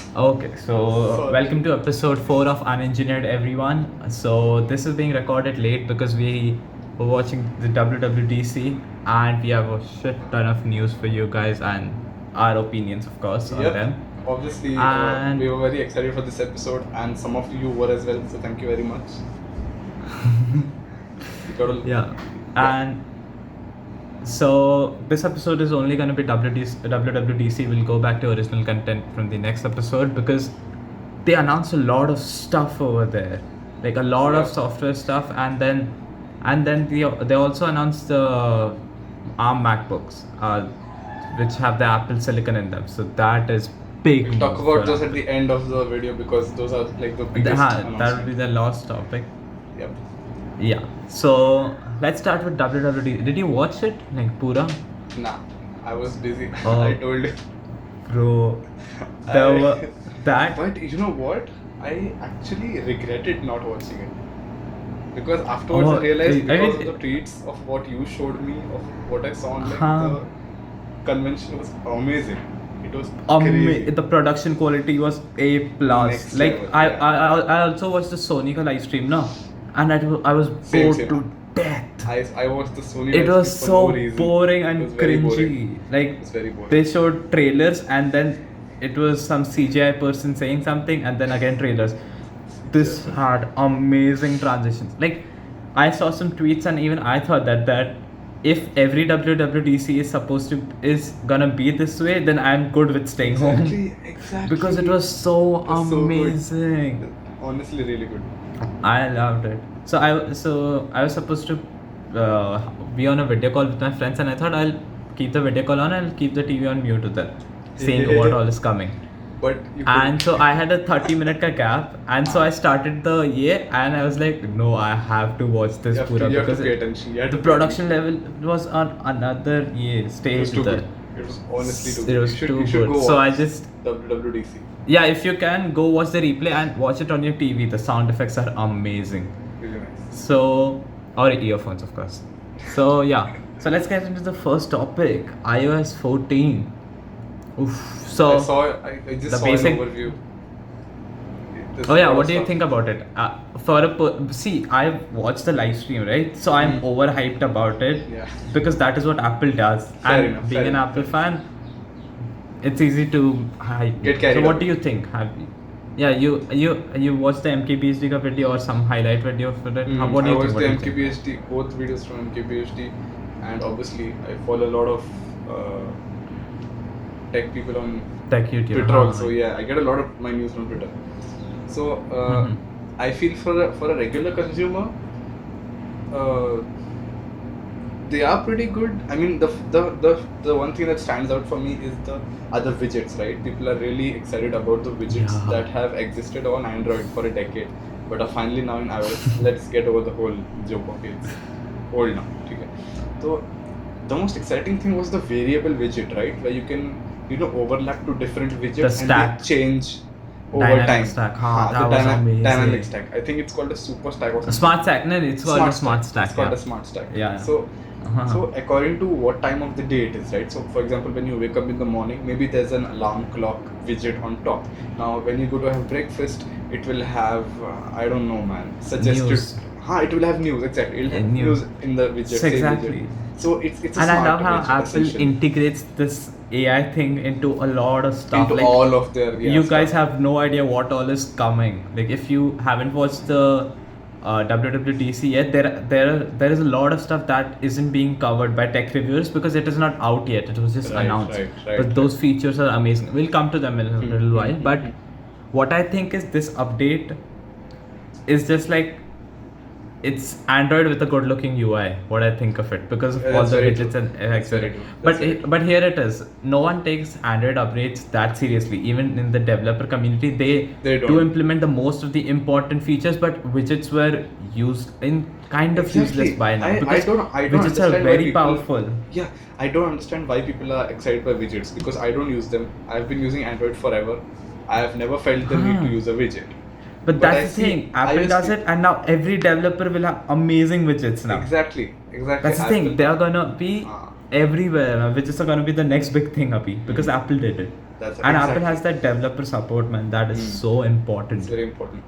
Okay, so Sorry. welcome to episode 4 of Unengineered Everyone. So this is being recorded late because we were watching the WWDC and we have a shit ton of news for you guys and our opinions, of course, on Yep. them. Obviously, And we were very excited for this episode, and some of you were as well. So thank you very much. You gotta, yeah, and so this episode is only going to be WWDC. We'll go back to original content from the next episode because they announced a lot of stuff over there, like a lot of Yeah. software stuff, and then they also announced the ARM MacBooks, which have the Apple Silicon in them. So that is big. We'll talk move for about those at Apple. the end of the video because those are like the biggest That would be announcement. the last topic. Yep. Yeah. So let's start with WWDC. Did you watch it, like Pura? Nah, I was busy. Oh. I told you. Bro, that. But you know what? I actually regretted not watching it. Because afterwards Oh, I realized I because mean- of the tweets of what you showed me, of what I saw on like Huh. the convention was amazing. It was crazy. The production quality was A plus. Next Like level, I, yeah. I also watched the Sony ka live stream now, and I was Same, bored same. to death. I watched the Sony. It live was stream for so no reason. boring It and was very cringy. boring. Like It was very boring. they showed trailers and then it was some CGI person saying something and then again trailers. This Yeah. had amazing transitions. Like I saw some tweets and even I thought that if every WWDC is gonna be this way, then I'm good with staying home. Exactly. Because it was so It was so good. amazing. Honestly, really good. I loved it. So I was supposed to be on a video call with my friends, and I thought I'll keep the video call on and I'll keep the TV on mute with them, seeing what all is coming. But you And so I had a 30-minute ka gap, and so I started the and I was like, no, I have to watch this you have pura to, you have to because pay attention. You have the to pay production level was on another It stage. was too there. good. It was honestly too It good. was You should, too you should good. go So I watch just WWDC. yeah, if you can go watch the replay and watch it on your TV. The sound effects are amazing. Really nice. So, or earphones, of course. So, yeah. So, let's get into the first topic iOS 14. Oof. So, I just the saw basic- an overview. There's oh, a yeah, lot what of do you stuff. think about it? See, I watched the live stream, right? So, I'm Mhm. overhyped about it Yeah. because that is what Apple does. Fair and enough, being fair an enough. Apple fan, it's easy to hype. Get carried So, what away. do you think? Yeah, you watched the MKBHD ka video or some highlight video for it? What do I you watched think? the What do you think? MKBHD, both videos from MKBHD, and obviously I follow a lot of tech people on Tech YouTube. Twitter हाँ, also. Yeah, I get a lot of my news from Twitter. So Mhm. I feel for a regular consumer, they are pretty good. I mean, the one thing that stands out for me is the other widgets, right? People are really excited about the widgets Yeah. that have existed on Android for a decade, but are finally now in iOS. Let's get over the whole joke of it's old now. Okay. So the most exciting thing was the variable widget, right? Where you can overlap to different widgets and stack. they change over Dynamic time. stack. हाँ, that the was amazing. dynamic stack. I think it's called a super stack or something. Smart stack. No, it's called a smart stack. It's called yeah. a smart stack. Yeah. So, Uh-huh. so according to what time of the day it is, right? So, for example, when you wake up in the morning, maybe there's an alarm clock widget on top. Now, when you go to have breakfast, it will have I don't know, man. Suggested. News. It will have news. Exactly. It'll have News. news in the widget. same Exactly. widget. So it's a And I smart love how widget, Apple essentially. integrates this AI thing into a lot of stuff. into like, all of their you guys stuff. have no idea what all is coming. Like if you haven't watched the WWDC yet, there is a lot of stuff that isn't being covered by tech reviewers because it is not out yet. It was just Right, announced. right, but those features are amazing. We'll come to them in a little while. mhm, But what I think is this update is just like it's Android with a good-looking UI. What I think of it because of Yeah, all that's the very widgets true. and That's very true. but That's very but here it is. No one takes Android upgrades that seriously. Even in the developer community, they They do don't. implement the most of the important features, but widgets were used in kind of Exactly. useless by now I because don't widgets are understand why very people- powerful. Yeah, I don't understand why people are excited by widgets because I don't use them. I've been using Android forever. I have never felt the need to use a widget. But I that's the see thing. Apple iOS does it, and now every developer will have amazing widgets now. Exactly. That's the thing. Apple- They are gonna be Ah. everywhere. Widgets are gonna be the next big thing, abhi, because Apple did it. That's And Apple exactly. has that developer support, man. That is so It's important. very important.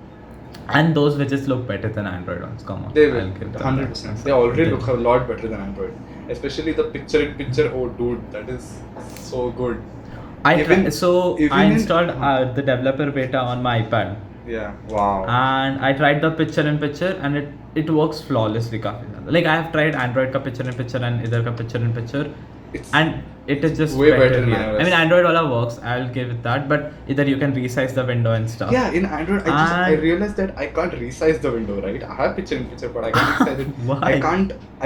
And those widgets look better than Android ones. Come on, They I'll will, give them 100%. that. They already They- look a lot better than Android. Especially the picture-in-picture. Oh, dude, that is so good. Even I in- installed the developer beta on my iPad, Yeah. Wow. and I tried the picture-in-picture, and it works flawlessly. काफी ज़्यादा. Like I have tried Android का picture-in-picture and इधर का picture-in-picture, It's and it is just way better in here. iOS. I mean, Android wala works. I'll give it that, but either you can resize the window and stuff. Yeah, in Android, I And- realized that I can't resize the window, right? I have picture-in-picture, but I can't resize it. Why?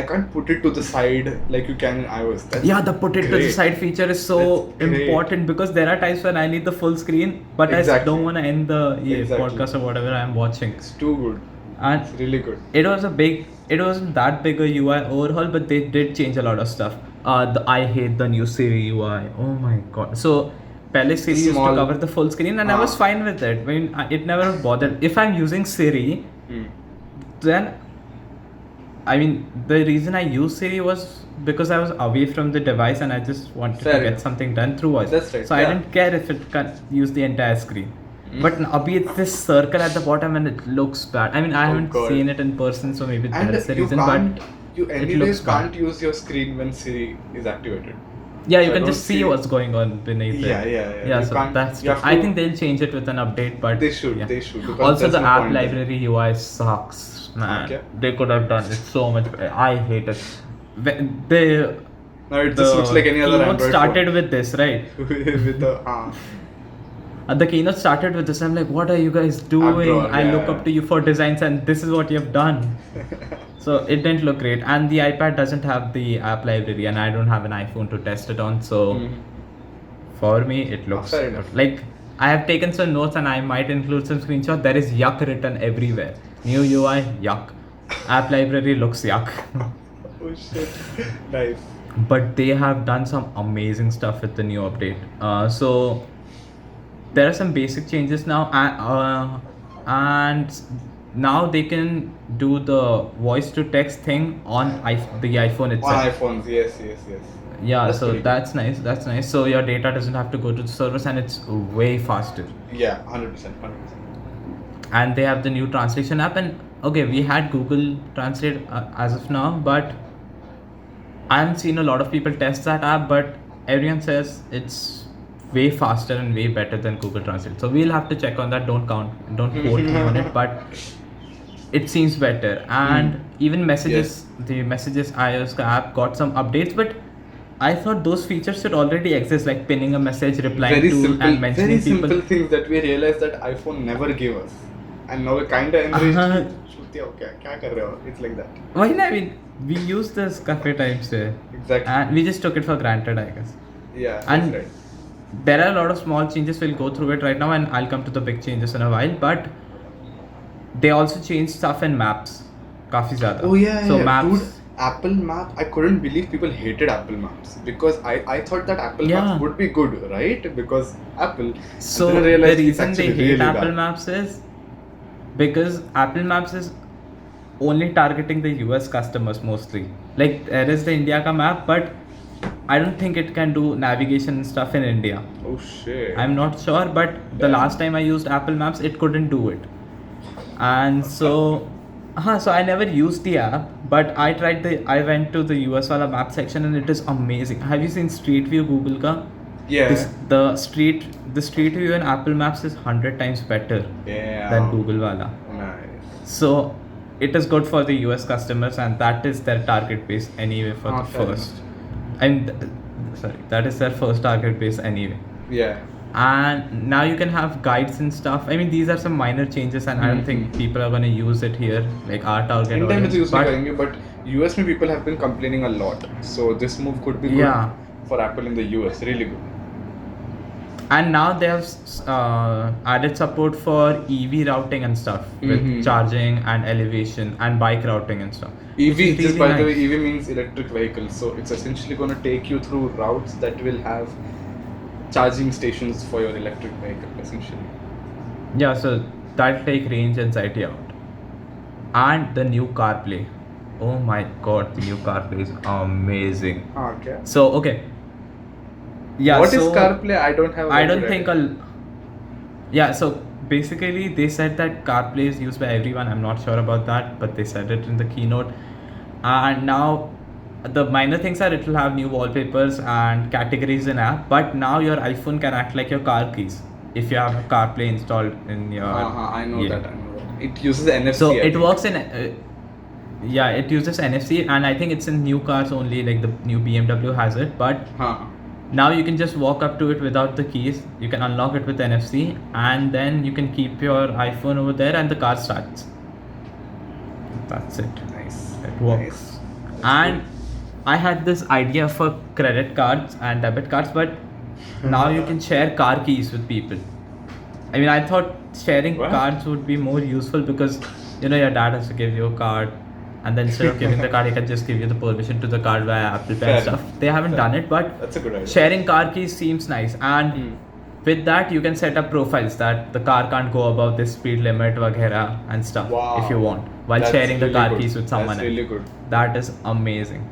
I can't put it to the side like you can in iOS. That's Yeah, the put it to the great. side feature is so That's great. important, because there are times when I need the full screen, but I Exactly. don't want to end the Exactly. podcast or whatever I'm watching. It's too good. And It's really good. it wasn't that big a UI overhaul, but they did change a lot of stuff. I hate the new Siri UI. Oh my god. So Pele Siri used to Small- cover the full screen, and I was fine with it. I mean, it never bothered. If I'm using Siri, Hmm. then I mean, the reason I used Siri was because I was away from the device and I just wanted Fair to get enough. something done through voice. That's right, So I yeah. didn't care if it can use the entire screen. But abhi it's this circle at the bottom and it looks bad. I mean, I Oh haven't God. seen it in person, so maybe And that's the you reason. can't, But you it anyways looks bad. can't use your screen when Siri is activated. Yeah, So you I can don't just see what's going on beneath it. Yeah. Yeah, You so can't- that's you have I to- think they'll change it with an update, but They should, yeah. they should. Because Also, there's the no app point there. library UI sucks, man. Okay. They could have done it so much better. I hate it. They No, it just looks like any other keynote Android started with this, right? phone. with the The keynote started with this. I'm like, what are you guys doing? drawer, I yeah, look yeah. up to you for designs, and this is what you've done. So it didn't look great, and the iPad doesn't have the app library, and I don't have an iPhone to test it on. So for me, it looks fair enough. like I have taken some notes, and I might include some screenshots. There is yuck written everywhere. New UI, yuck. App library looks yuck. Oh shit. Nice. But they have done some amazing stuff with the new update. So there are some basic changes now, and now they can do the voice to text thing on the iPhone itself. On iPhones, yes. Yeah, That's so pretty good. that's nice. That's nice. So your data doesn't have to go to the servers, and it's way faster. Yeah, 100%. And they have the new translation app. And okay, we had Google Translate as of now, but I haven't seen a lot of people test that app. But everyone says it's way faster and way better than Google Translate. So we'll have to check on that. Don't quote me on it, but it seems better. And even messages, the Messages iOS app got some updates, but I thought those features should already exist, like pinning a message, replying Very to, simple, and mentioning very people. simple things that we realized that iPhone never gave us, and now we're kind of enraged. Uh-huh. Shruti, okay, क्या कर रहे हो? It's like that. Why not? I mean, we use this cafe times there, Exactly. and we just took it for granted, I guess. Yeah, And that's right. there are a lot of small changes. We'll go through it right now, and I'll come to the big changes in a while. But they also changed stuff in maps, काफी ज़्यादा. Oh yeah, So yeah. maps. Dude, Apple Map. I couldn't believe people hated Apple Maps because I thought that Apple Yeah. Maps would be good, right? Because Apple. So and then I the realized it's reason they actually hate really Apple bad. Maps is because Apple Maps is only targeting the US customers mostly. Like there is the India ka map, but I don't think it can do navigation and stuff in India. Oh shit. I'm not sure, but the Damn. last time I used Apple Maps, it couldn't do it. And so I never used the app, but I went to the US wala map section, and it is amazing. Have you seen Street View Google ka? Yeah. The street view in Apple Maps is 100 times better Yeah. than Google wala. Nice. So it is good for the US customers, and that is their target base anyway for the fair first. And that is their first target base anyway. Yeah. And now you can have guides and stuff. I mean, these are some minor changes, and I don't think people are going to use it here, like our target India में audience. तो use नहीं But करेंगे, but US में people have been complaining a lot. So this move could be good Yeah. for Apple in the US. Really good. and now they have added support for EV routing and stuff with Mhm. charging and elevation and bike routing and stuff. EV, which is just really by the way, nice. EV means electric vehicle. So it's essentially going to take you through routes that will have charging stations for your electric vehicle, essentially. Yeah, so that'll take range anxiety out. And the new CarPlay. Oh my god, the new CarPlay is amazing. Okay. So, okay. Yeah, What is so CarPlay? I don't have. a I very don't good think idea. yeah, so basically they said that CarPlay is used by everyone. I'm not sure about that, but they said it in the keynote. And now the minor things are it will have new wallpapers and categories in app, but now your iPhone can act like your car keys if you have CarPlay installed in your I know yeah. that. I know that. It uses NFC. So I it think. works in yeah, it uses NFC, and I think it's in new cars only, like the new BMW has it, but now you can just walk up to it without the keys. You can unlock it with NFC, and then you can keep your iPhone over there and the car starts. That's it. Nice. It works. And I had this idea for credit cards and debit cards, but now you can share car keys with people. I mean, I thought sharing What? cards would be more useful because your dad has to give you a card, and then instead of giving the card, he can just give you the permission to the card via Apple Pay and Fair. stuff. They haven't Fair. done it, but That's a good idea. sharing car keys seems nice. And with that, you can set up profiles that the car can't go above this speed limit, vagera, and stuff if you want, while That's sharing the really car good. keys with someone That's really else. good. That is amazing.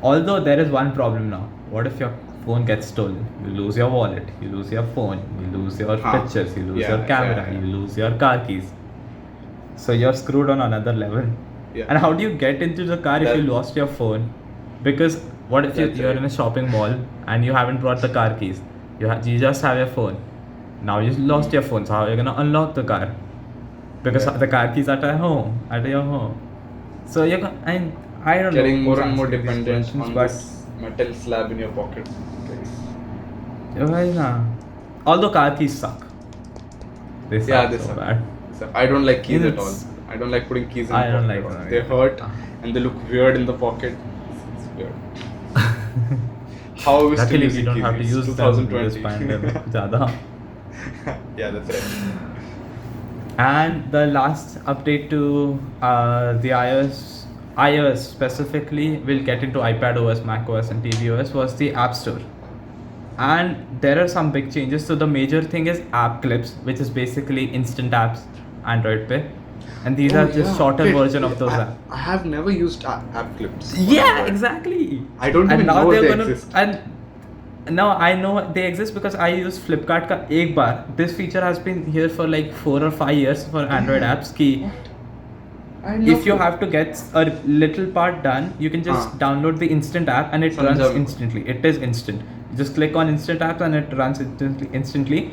Although there is one problem now. What if your phone gets stolen? You lose your wallet, you lose your phone, you lose your pictures, you lose Yeah, your camera, yeah. you lose your car keys. So you're screwed on another level. Yeah. And how do you get into the car if you That- lost your phone? Because what if That's you're right. in a shopping mall and you haven't brought the car keys? You just have your phone. Now you lost your phone, so how are you gonna unlock the car? Because Yeah. the car keys are at your home. So I don't know. Getting more who's and more answering these dependent questions, on but this metal slab in your pocket. although car keys suck. They suck Yeah, they so suck. bad. So I don't like keys at all. It's- I don't like putting keys in I the don't pocket like at all. them They either. hurt and they look weird in the pocket. It's weird. How are we still Luckily, we using don't keys? have to It's use them in 2020. this pandemic. ज़्यादा. Yeah, that's right. And the last update to the iOS specifically, we'll get into iPadOS, macOS, and tvOS, was the App Store. And there are some big changes. So the major thing is App Clips, which is basically instant apps, Android Pay, and these Oh, are just yeah. shorter Wait, version of those apps. I have never used app clips. for Yeah, Android. exactly. I don't And even now know they're they gonna, exist. And now I know they exist because I use Flipkart ka ek bar. This feature has been here for like 4 or 5 years for Android apps. Ki I love if you it. have to get a little part done, you can just Huh. download the instant app and it runs Samjha me. instantly. It is instant. You just click on instant apps and it runs instantly.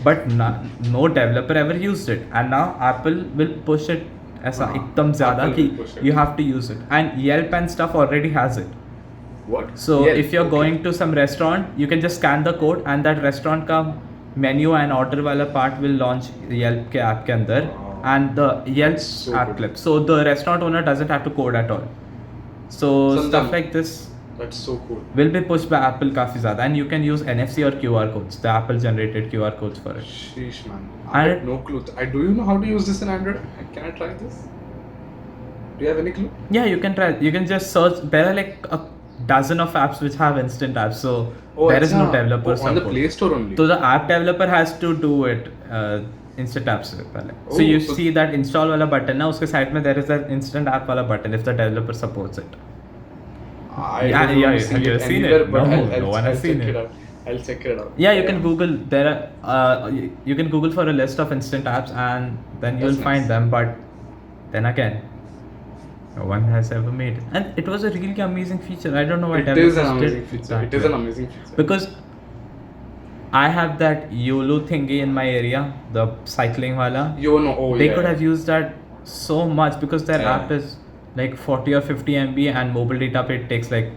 But no developer ever used it, and now Apple will push it ऐसा हाँ, एकदम ज़्यादा Apple कि will push it. you have to use it, and Yelp and stuff already has it. What? So Yeah, if you're okay. going to some restaurant, you can just scan the code and that restaurant ka menu and order wala part will launch Yelp ke app ke andar Wow. and the Yelp So app good. clip. So the restaurant owner doesn't have to code at all. So Sandam. stuff like this That's so cool. will be pushed by Apple काफी ज़्यादा, and you can use NFC or QR codes, the Apple generated QR codes for it. Sheesh, man. I And- have no clue. Do you know how to use this in Android? Can I try this? Do you have any clue? Yeah, you can try. You can just search. There are like a dozen of apps which have instant apps, so there is no अच्छा. developer On the support. Play Store only. So the app developer has to do it instant apps से पहले. So Oh, you so- see that install वाला button ना, उसके side में there is that instant app वाला button if the developer supports it. I Yeah, don't yeah, know have seen you it seen anywhere, it? but No, I'll no one has check seen it it. out. I'll check it out. Yeah, you can Google. There are you can Google for a list of instant apps, and then you'll That's find nice. them. But then again, no one has ever made it, and it was a really amazing feature. I don't know why It is developers an amazing did feature. that It is way. an amazing feature. Because I have that YOLO thingy in my area, the cycling wala. You know, oh They yeah. could have used that so much because their Yeah. app is like 40 or 50 MB, and mobile data it takes like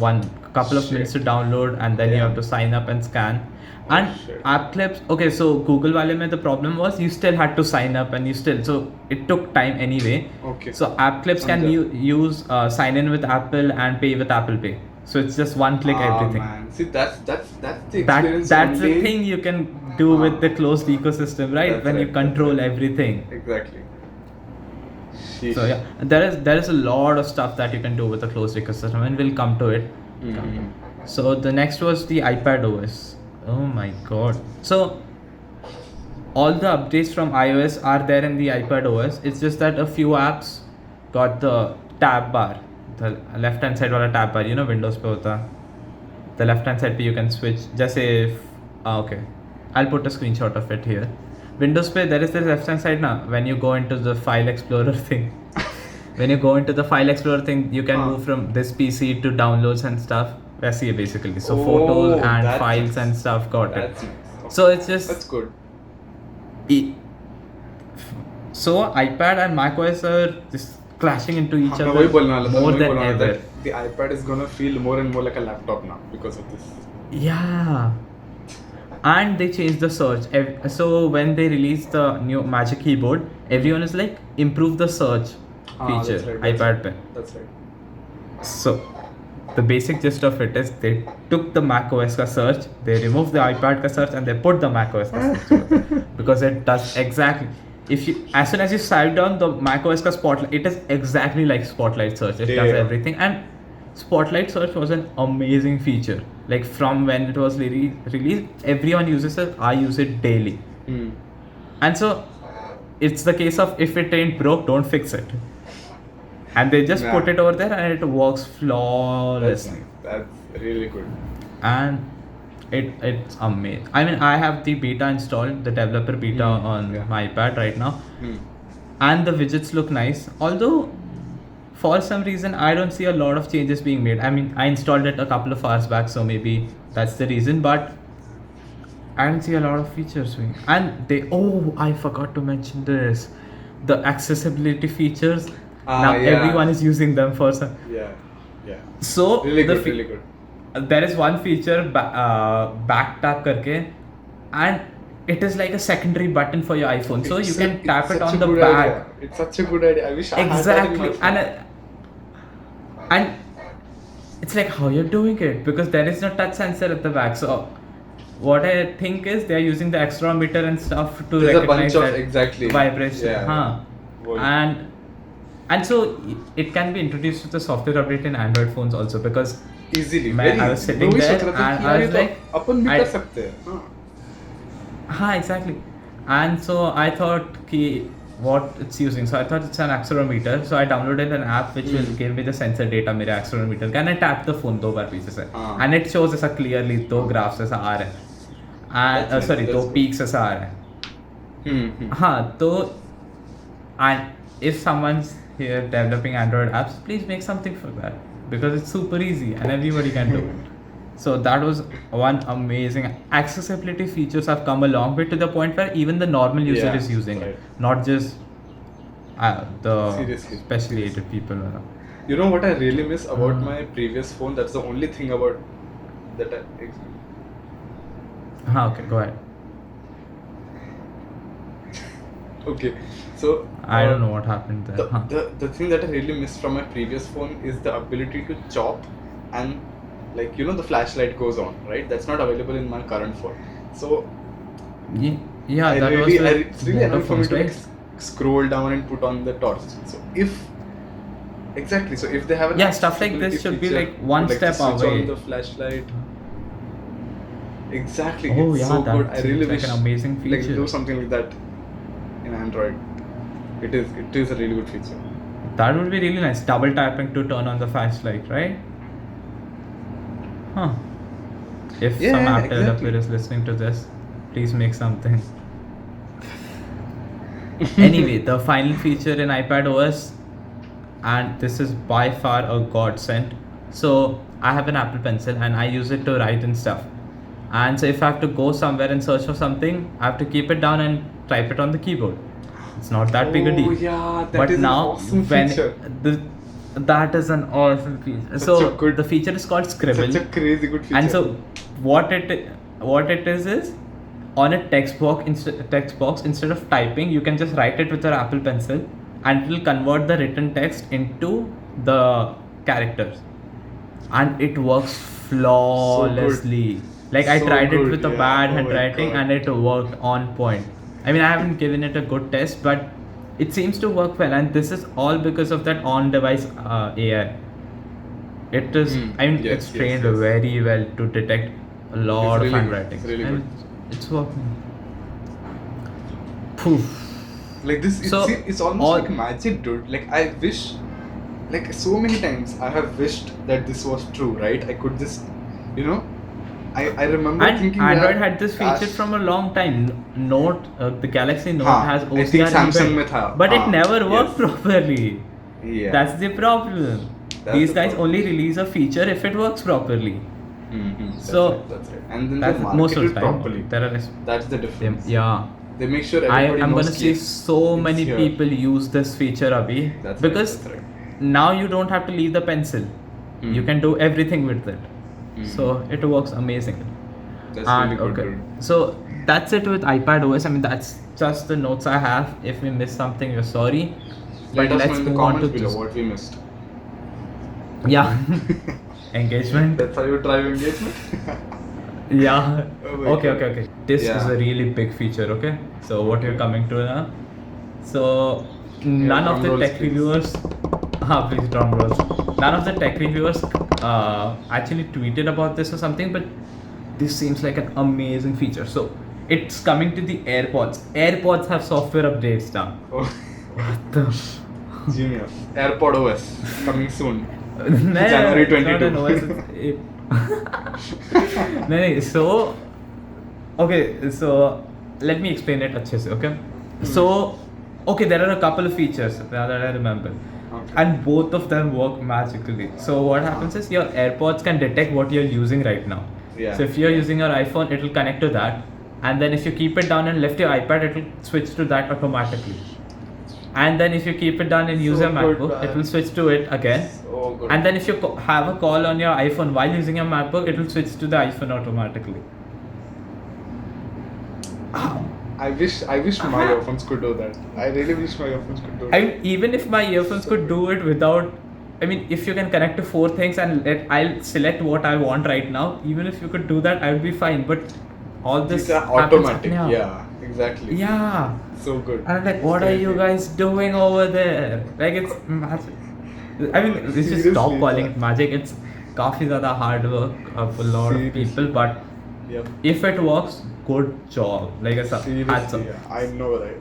one couple of Shit. minutes to download, and then you Yeah. have to sign up and scan. Oh, And shit. app clips, okay, so Google wale mein the problem was you still had to sign up, and so it took time anyway. Okay. So app clips can Samjha. use sign in with Apple and pay with Apple Pay. So it's just one click everything. Man. See, that's the That experience. that's the only- thing you can do with the closed ecosystem, right? That's When you right, control that's right. everything. Exactly. Sheesh. So yeah, there is a lot of stuff that you can do with a closed ecosystem, and we'll come to it. Mhm. So the next was the iPad OS. Oh my god! So all the updates from iOS are there in the iPad OS. It's just that a few apps got the tab bar, the left hand side wala tab bar. You know Windows पे होता. the left hand side पे you can switch. जैसे okay, I'll put a screenshot of it here. Windows पे there is this left hand side ना, when you go into the file explorer thing. When you go into the file explorer thing, you can move from this PC to downloads and stuff. वैसे ही basically. So photos and that's files nice. and stuff got That's it. nice. So it's just That's good. So iPad and macOS are just clashing into each मैं वही बोलने other वाला था, more वही than बोलने वाला था ever. that the iPad is gonna feel more and more like a laptop now because of this. Yeah. And they changed the search. So when they released the new Magic Keyboard, everyone is like, improve the search feature That's right, iPad pe. That's right. So the basic gist of it is they took the macOS ka search, they removed the iPad ka search, and they put the macOS ka search over there. Because it does exactly. If you, as soon as you swipe down the macOS ka Spotlight, it is exactly like Spotlight search. It does Damn. everything, and Spotlight search was an amazing feature. Like from when it was released, everyone uses it. I use it daily, and so it's the case of if it ain't broke, don't fix it. And they just Nah. put it over there, and it works That's flawlessly. nice. That's really good. And it's amazing. I mean, I have the beta installed, the developer beta on yeah. my iPad right now, Hmm. and the widgets look nice. Although, for some reason, I don't see a lot of changes being made. I mean, I installed it a couple of hours back, so maybe that's the reason. But I don't see a lot of features being. And I forgot to mention this: the accessibility features. Now yeah. everyone is using them for some. Yeah. Yeah. So Really the good. Really good. there is one feature back tap करके, and it is like a secondary button for your iPhone, so you can tap it on the back. Idea. It's such a good idea. I wish I had that in Exactly. my phone. And it's like how you're doing it, because there is no touch sensor at the back. So what I think is they're using the accelerometer and stuff to There's a recognize bunch of that exactly vibration. Yeah. Whoa. And so it can be introduced with the software update in Android phones also, because Easily. मैं- Very I was easy. sitting मैं वही there सोच रहा था and कि I यार was ये तो like, अपन भी I- कर सकते हैं. हाँ. exactly. And so I thought ki what it's using. So I thought it's an accelerometer. So I downloaded an app which will give me the sensor data मेरे accelerometer का. And I tap the phone 2 बार पीछे से. हाँ. And it shows ऐसा clearly 2 graphs ऐसा आ रहे हैं. And That's sorry, nice, 2 that's peaks ऐसा आ रहे हैं. Hmm. हाँ तो and if someone's here developing Android apps, please make something for that, because it's super easy and everybody can do it. So that was one amazing accessibility features have come a long way, to the point where even the normal user Yeah, is using right. it, not just the Seriously. specially aided people. You know what I really miss about my previous phone? That's the only thing about that Okay, go ahead. Okay, so I don't know what happened there. the thing that I really miss from my previous phone is the ability to chop, and like the flashlight goes on, right? That's not available in my current phone. So Yeah, that it's really was annoying for me to like right? scroll down and put on the torch. So if they have an Yeah, stuff like this accessibility should be feature, like one to step switch away. on the flashlight. Exactly. Oh, it's yeah, so that good. I seems really like wish an amazing like feature. do something like that in Android. It is a really good feature. That would be really nice. Double tapping to turn on the flashlight, right? Huh. If Yeah, some app exactly. developer is listening to this, please make something. Anyway, the final feature in iPad OS, and this is by far a godsend. So I have an Apple Pencil and I use it to write and stuff. And so if I have to go somewhere and search for something, I have to keep it down and type it on the keyboard. It's not that big a deal. Oh yeah, that But is now an awesome when feature. that is an awesome feature. Such So a good- the feature is called Scribble. Such a crazy good feature. And so what it is on a text box instead of typing, you can just write it with your Apple Pencil, and it will convert the written text into the characters, and it works flawlessly. Like I So tried it good, with a yeah. bad Oh my handwriting God. and it worked on point. I mean, I haven't given it a good test, but it seems to work well, and this is all because of that on-device AI. It is, I mean, Yes, it's trained yes. very well to detect a lot It's of really good. handwriting. It's really and good. it's working. Poof. Like this, So, it's almost all- like magic, dude. Like I wish, like so many times I have wished that this was true, right? I could just, I remember And thinking Android यार, had this feature काश- from a long time. Note, the Galaxy Note हाँ, has I think OCR Samsung inbuilt, में था, but it हाँ, never worked yes. properly. Yeah. That's the problem. That's These the guys problem. only release a feature if it works properly. That's So, right. And then That's they most market of it the time. properly. There are That's the difference. yeah. They make sure I everybody am knows gonna see कि so it's many here. people use this feature, Abhi, That's because right, that's right. now you don't have to leave the pencil. You can do everything with it. So it works amazing. That's And really good. okay, Dude. so that's it with iPad OS. I mean, that's just the notes I have. If we missed something, we're sorry. Let us let's know in the move on comments to below this. what we missed. Yeah, engagement. That's how you drive engagement. Yeah. Oh my Okay, God. okay, okay. This is Yeah. a really big feature. Okay, so what you're Okay. coming to now? So none of drum the rolls, tech please. reviewers. Please drum rolls. None of the tech reviewers actually tweeted about this or something, but this seems like an amazing feature. So it's coming to the AirPods. AirPods have software updates now. Oh, What the? genius. AirPod OS coming soon. No, January it's not 22. an OS, no, so okay, so let me explain it अच्छे से, okay? So okay, there are a couple of features now that I remember. Okay. And both of them work magically. So what happens is your AirPods can detect what you're using right now. Yeah. So if you're using your iPhone, it will connect to that, and then if you keep it down and left your iPad, it will switch to that automatically. And then if you keep it down and use So your good, MacBook, man. it will switch to it again. So good. And then if you have a call on your iPhone while using your MacBook, it will switch to the iPhone automatically. I wish my earphones could do that. I really wish my earphones could do I it. mean, even if my earphones could do it without, I mean, if you can connect to 4 things and I'll select what I want right now, even if you could do that, I would be fine. But all this These are happens automatic. now. Yeah, exactly. Yeah. So good. And I'm like, what are you guys doing over there? Like, it's magic. I mean, we should Seriously, stop calling yeah. it magic. It's काफी ज़्यादा hard work of a lot of Seriously. people, but Yep. if it works, good job. Like I said, hats Seriously, off. yeah. I know, right?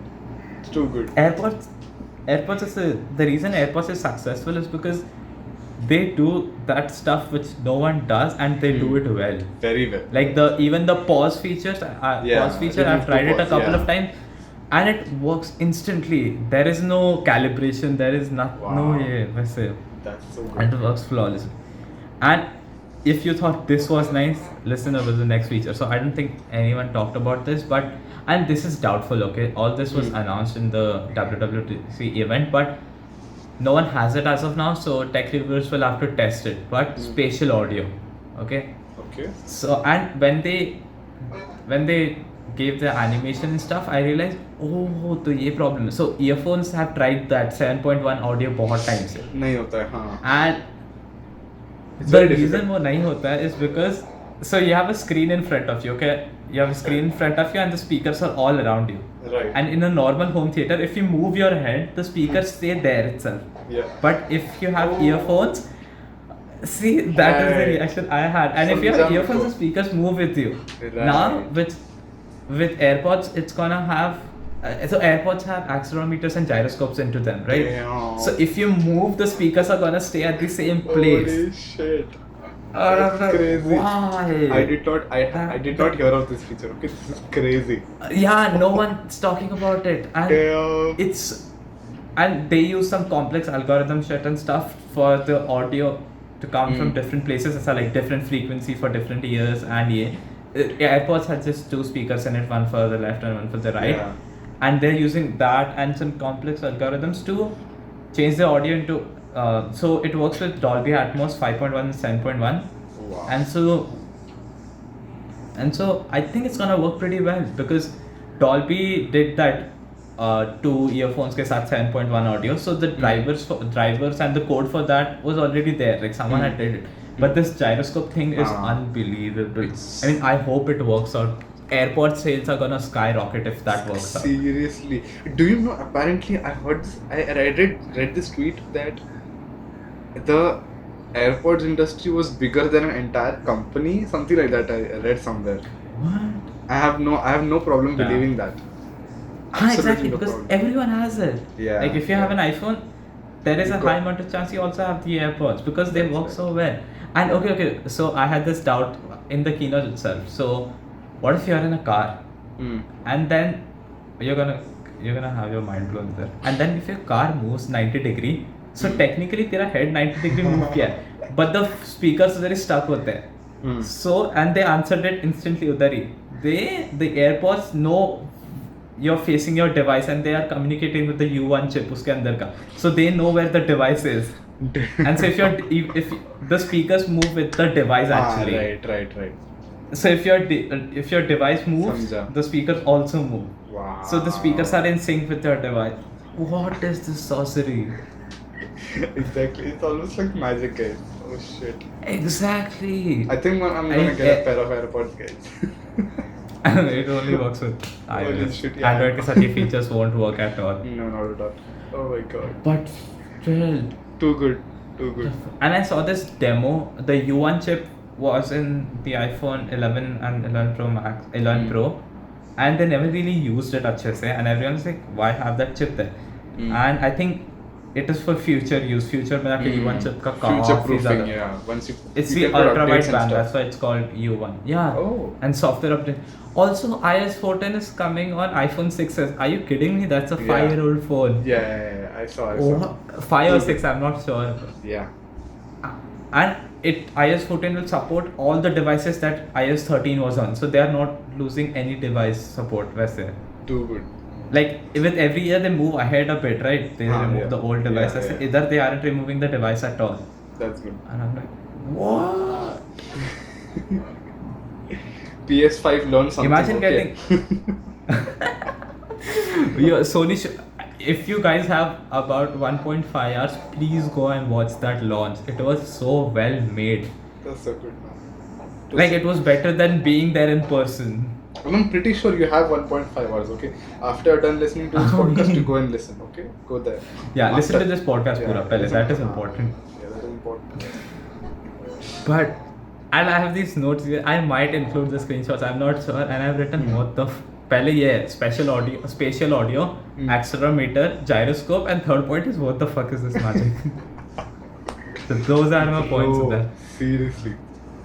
It's too good. AirPods is the reason AirPods is successful is because they do that stuff which no one does, and they do it well. Very well. Like even the pause features, Yeah, pause feature, they I've move to tried it a pause, couple yeah. of times, and it works instantly. There is no calibration. There is no Wow. वैसे. That's so And good. it works flawlessly. And if you thought this was nice, listen up with the next feature. So I don't think anyone talked about this, and this is doubtful. Okay, all this was announced in the WWDC event, but no one has it as of now. So tech reviewers will have to test it. But spatial audio, okay. Okay. So and when they gave the animation and stuff, I realized, oh, तो ये problem है. So earphones have tried that 7.1 audio बहुत times है. नहीं होता है, हाँ. And It's the very reason difficult. वो नहीं होता है is because so you have a screen in front of you, okay? You have a screen in front of you and the speakers are all around you. Right. And in a normal home theater, if you move your head, the speakers stay there itself. Yeah. But if you have earphones, see, that is the Right. reaction I had. And if you have Samjha earphones, mujhko. the speakers move with you. Right. Now with AirPods, it's gonna have so AirPods have accelerometers and gyroscopes into them, right? Damn. So if you move, the speakers are gonna stay at the same place. Holy shit. And I'm That's like, crazy. why? I did not hear of this feature. Okay, this is crazy. Yeah, no one's talking about it, and Damn. it's and they use some complex algorithm shit and stuff for the audio to come from different places. It's like different frequency for different ears, and AirPods had just 2 speakers in it, one for the left and one for the right, Yeah. and they're using that and some complex algorithms to change the audio into. So it works with Dolby Atmos 5.1 and 7.1, Wow. and so I think it's gonna work pretty well because Dolby did that 2 earphones के साथ 7.1 audio. So the drivers and the code for that was already there. Like someone had did it. But this gyroscope thing is unbelievable. It's- I mean, I hope it works out. AirPod sales are gonna skyrocket if that works out. Seriously. Do you know, apparently I heard this, I read this tweet that the AirPods industry was bigger than an entire company, something like that. I read somewhere. What? I have no problem Yeah. believing that. Exactly, Absolutely no because problem. everyone has it. Yeah, Like if you have yeah. an iPhone, there is a You high got- amount of chance you also have the AirPods because they That's work right. so well. And okay, so I had this doubt in the keynote itself. So, what if you're in a car and then you're gonna have your mind blown there. And then if your car moves 90 degree, so technically तेरा head 90 degree move किया है, but the speakers उधर ही stuck होते हैं. So and they answered it instantly उधर ही. The AirPods know you're facing your device and they are communicating with the U1 chip उसके अंदर का. So they know where the device is. And so if the speakers move with the device actually. Right. So if your device moves, Samjha. the speakers also move. Wow. So the speakers are in sync with your device. What is this sorcery? Exactly. It's almost like magic, guys. Oh shit. Exactly. I think I'm gonna get a pair of AirPods, guys. It only works with Holy iOS. shit, yeah. Android के साथ ये features won't work at all. No, not at all. Oh my god. But still. Too good. And I saw this demo. The U1 chip was in the iPhone 11 and 11 Pro Max, 11 Pro, and they never really used it अच्छे से. And everyone's like, why have that chip there? And I think it is for future use. Future में आपके U1 chip का Future काफी proofing, ज़्यादा. yeah. Once you It's you the can put ultra updates wide and band, stuff. that's why it's called U1. Yeah. Oh. And software update. Also, iOS 14 is coming on iPhone 6s. Are you kidding me? That's a 5-year-old phone. Yeah. I saw. Oh, 5 or 6, I'm not sure. Yeah. And iOS 14 will support all the devices that iOS 13 was on. So they are not losing any device support. वैसे. Too good. Like with every year they move ahead a bit, right? They remove the old devices. Yeah. Either they aren't removing the device at all. That's good. And I'm like, what? PS5 learned something. Imagine okay. Sony if you guys have about 1.5 hours, please go and watch that launch. It was so well made. That's so good, man. Like it was better than being there in person. I'm pretty sure you have 1.5 hours, okay? After you're done listening to this podcast, you go and listen, okay? Go there. Yeah, listen After- to this podcast pura pehle. That is important. Yeah, that is important. But and I have these notes here. I might include the screenshots. I'm not sure. And I've written what the pehle ye hai, spatial audio, accelerometer, gyroscope, and third point is what the fuck is this magic? So those are my points Oh, there. seriously.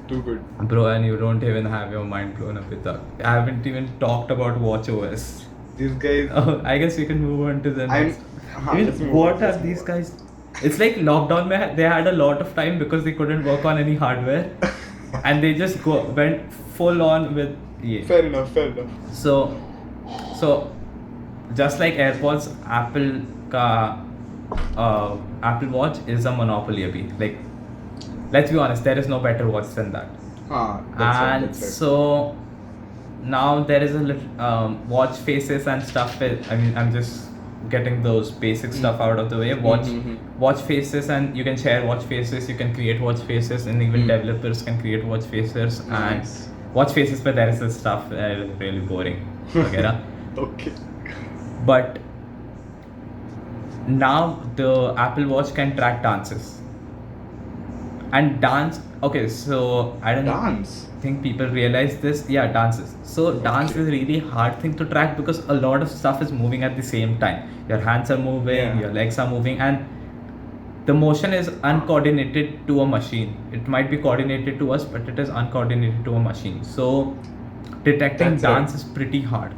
Too good. Bro, and you don't even have your mind blown up with that. I haven't even talked about WatchOS. These guys. Oh, I guess we can move on to the I'm- next. let's move What on, are let's these move guys? It's like lockdown mein they had a lot of time because they couldn't work on any hardware. And they just went full on with Fair enough. So just like AirPods, Apple Watch is a monopoly abhi. Like, let's be honest, there is no better watch than that. That's right. So now there is a little watch faces and stuff. I mean, I'm just getting those basic stuff out of the way. Watch faces, and you can share watch faces. You can create watch faces, and even developers can create watch faces. Nice. And watch faces, but there is this stuff really boring. वगैरह. Okay. But now the Apple Watch can track dances. And dance. Okay, so I don't Dance. think people realize this. Yeah, dances. So dance is really hard thing to track because a lot of stuff is moving at the same time. Your hands are moving, Yeah. your legs are moving, and the motion is uncoordinated to a machine. It might be coordinated to us, but it is uncoordinated to a machine. So detecting That's right. dance is pretty hard.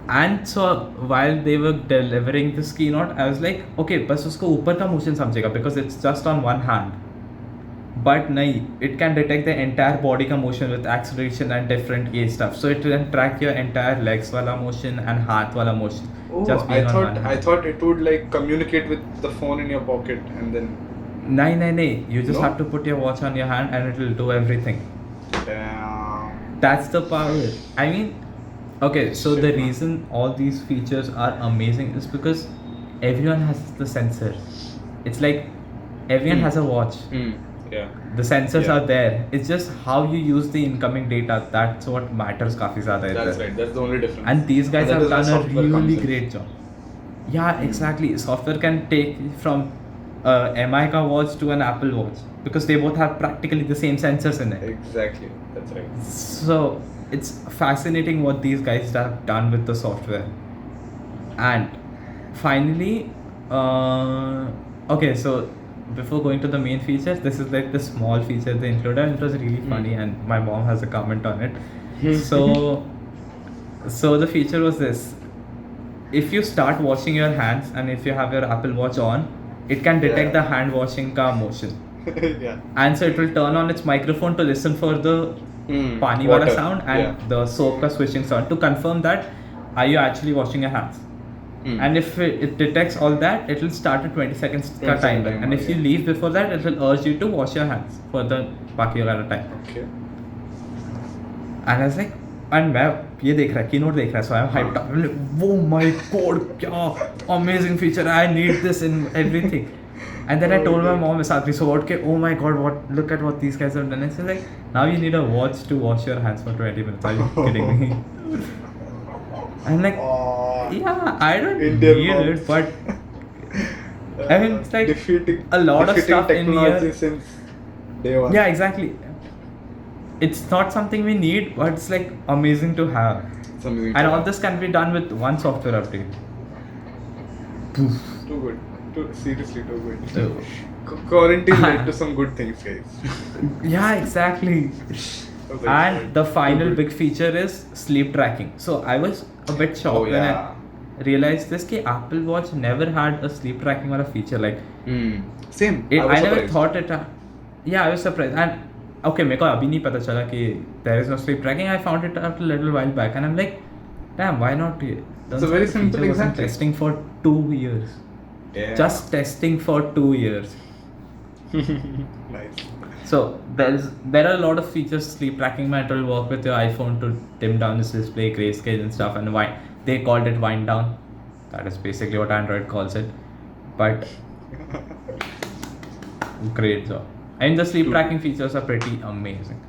And so while they were delivering this keynote, I was like, okay, बस उसको ऊपर का motion समझेगा because it's just on one hand. But nahi, it can detect the entire body ka motion with acceleration and different age stuff. So it can track your entire legs wala motion and hath wala motion. Oh, just being on one I hand. thought it would like communicate with the phone in your pocket and then. Nahi. You just No? have to put your watch on your hand and it will do everything. Damn. That's the power. I mean, okay, so Shit, the man. reason all these features are amazing is because everyone has the sensor. It's like everyone has a watch. Yeah. The sensors Yeah. are there. It's just how you use the incoming data. That's what matters काफी ज़्यादा That's इधर. right. That's the only difference. And these guys that have is where done a software comes really in. great job. Yeah, exactly. Software can take from MI ka watch to an Apple Watch because they both have practically the same sensors in it. Exactly. That's right. So it's fascinating what these guys have done with the software. And finally, okay, so before going to the main features, this is like the small feature they included, and it was really funny, and my mom has a comment on it. So the feature was this: if you start washing your hands and if you have your Apple Watch on, it can detect the hand washing ka motion. Yeah. And so it will turn on its microphone to listen for the pani wala Water. sound and the soap ka swishing sound to confirm that are you actually washing your hands. And if it detects all that, it will start a 20 seconds ka 20 timer. timer, And if you yeah. leave before that, it will urge you to wash your hands for the baki wala time. Okay. And I was like, and मैं ये देख रहा keynote देख रहा, so I'm hyped up. I'm like, oh my god, क्या amazing feature! I need this in everything. And then I told my mom, Sadri, so what? Oh my god, look at what these guys have done. And she's like, now you need a watch to wash your hands for 20 minutes. Are you kidding me? I'm like, yeah, I don't Indian need moms. it, but I mean, it's like defeating a lot of defeating stuff in technology here. since day one. Yeah, exactly. It's not something we need, but it's like amazing to have. It's amazing. And all this can be done with one software update. Too good. Seriously too good. So- Quarantine led to some good things, guys. Yeah, exactly. I was like, And the final good. big feature is sleep tracking. So I was a bit shocked Oh, when yeah. I realized this कि Apple Watch never had a sleep tracking wala feature. Like Same. it, was I never surprised. thought it. Yeah, I was surprised. And okay, मेरे को अभी नहीं पता चला कि there is no sleep tracking. I found it out a little while back, and I'm like, damn, why not? It's a very simple feature wasn't example. testing for 2 years. Yeah. Just testing for 2 years. Nice. So there are a lot of features sleep tracking that will work with your iPhone to dim down its display, grayscale and stuff, and they called it wind down. That is basically what Android calls it. But great job. And the sleep tracking features are pretty amazing.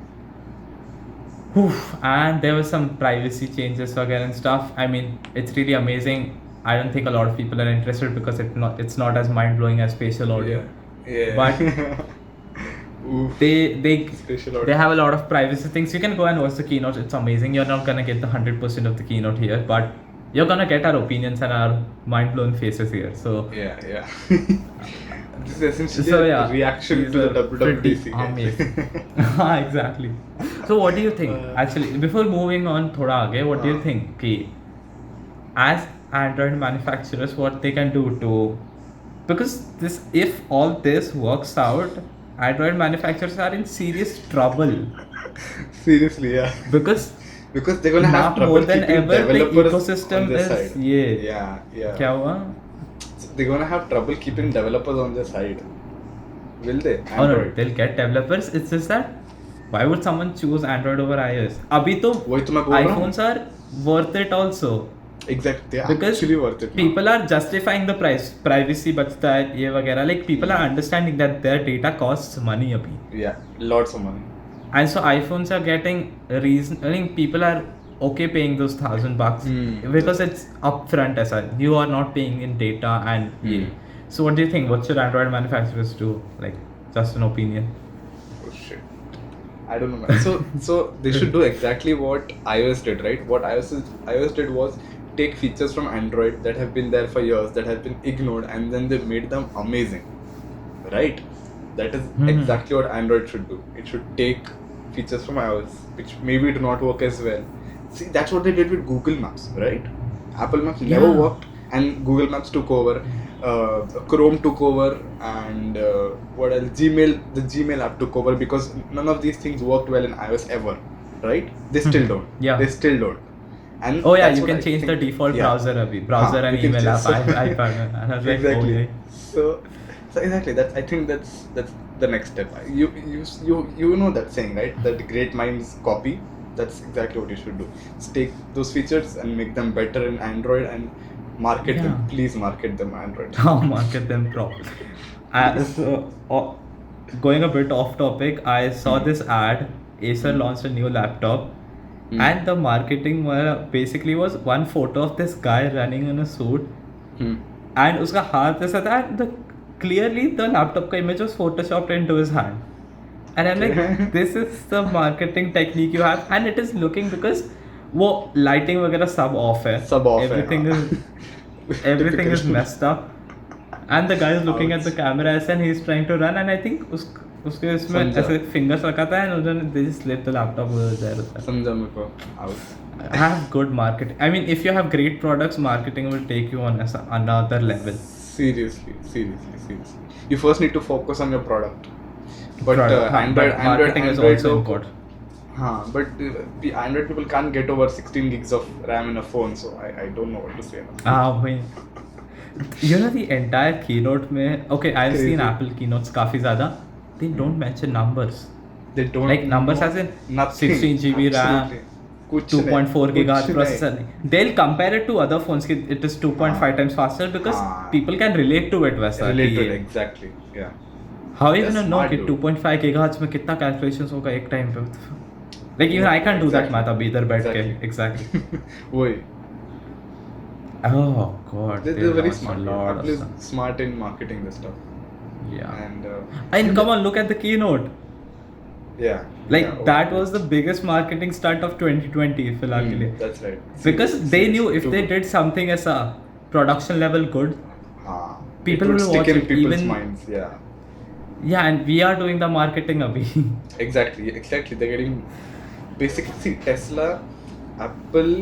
And there were some privacy changes again and stuff. I mean, it's really amazing. I don't think a lot of people are interested because it's not as mind blowing as spatial audio. Yeah. But Oof. they Spatial audio. they have a lot of privacy things. You can go and watch the keynote. It's amazing. You're not gonna get the 100% of the keynote here, but you're gonna get our opinions and our mind blown faces here. So Yeah. This is essentially so a yeah, reaction these to are the pretty WWDC. guys. amazing. Exactly. So what do you think? Actually, before moving on, thoda aage, what do you think? Ki, as Android manufacturers, what they can do to, because if all this works out, Android manufacturers are in serious trouble Seriously, yeah. because Because they're gonna have now trouble more than keeping ever the developers ecosystem on their is side. yeah. Yeah. क्या हुआ? They're gonna have trouble keeping developers on their side. Will they? Oh no, they'll get developers. It's just that why would someone choose Android over iOS? अभी तो वही तो मैं बोल रहा हूँ. iPhones are worth it also. Exactly. They're Because actually worth it. now. people are justifying the price. Privacy बचता है ये वगैरह. Like people are understanding that their data costs money अभी. Yeah, lots of money. And so iPhones are getting reason. I think people are okay paying those $1,000 because it's upfront as well. You are not paying in data and yeah. So what do you think? What should Android manufacturers do? Like just an opinion. Oh shit. I don't know, man. So they should do exactly what iOS did, right? What iOS did was take features from Android that have been there for years, that have been ignored, and then they made them amazing, right? That is exactly what Android should do. It should take features from iOS, which maybe do not work as well. See, that's what they did with Google Maps, right? Apple Maps never Yeah. worked, and Google Maps took over. Chrome took over, and what else? The Gmail app took over because none of these things worked well in iOS ever, right? They still don't. Yeah. They still don't. And Oh yeah, that's you what can I change the think- default yeah. browser browser हाँ, and you can email app. change- I found it. And I was like, exactly. oh yeah. So exactly, I think that's the next step. You know that saying, right? That great minds copy. That's exactly what you should do. Just take those features and make them better in Android and market them. Yeah. Please market them Android. How market them properly. So, going a bit off topic, I saw this ad. Acer launched a new laptop, and the marketing basically was one photo of this guy running in a suit, and उसका हाथ ऐसा था, and clearly the laptop का image was photoshopped into his hand. And I'm like, this is the marketing technique you have, and it is looking because वो lighting वगैरह सब off है. सब off है, Everything हाँ. is everything is Typical. messed up. And the guy is looking at Ouch. the camera and he's trying to run, and I think उसके इसमें समझा। ऐसे fingers लगाता है and उन्होंने they just slip the laptop over there. समझा मेरे को। Ouch. Have good marketing. I mean, if you have great products, marketing will take you on as another level. Seriously. You first need to focus on your product. But Product, Android, but marketing is Android also लोग- important. but the Android people can't get over 16 gigs of RAM in a phone, so I don't know what to say now. वही. You know the entire keynote में, okay, I've Crazy. seen Apple keynotes काफी ज़्यादा. They don't mention numbers. They don't Like numbers know as in nothing. 16 GB RAM, Absolutely. कुछ 2.4 नहीं, gigahertz कुछ processor. नहीं। नहीं. They'll compare it to other phones. कि it is 2.5 times faster because हाँ. people can relate to it वैसा. Relate to कि it, exactly. Yeah. How are you That's gonna know smart, कि dude. 2.5 gigahertz में कितना calculations होगा एक time पे? Like even I can't do that Exactly. math अभी इधर बैठ के. Exactly. Exactly. वही। Oh god. They're they very lost smart. a lot Apple of is stuff. smart in marketing this stuff. Yeah. And And come on, look at the keynote. yeah. Like Yeah, that okay. was the biggest marketing stunt of 2020 फिलहाल के लिए. That's right. Because Serious, they serious. knew if Too they good. did something as a production level good, people it would will stick watch in it, people's even- minds. Yeah. yeah, and we are doing the marketing abhi. Exactly. They're getting basically see Tesla, Apple,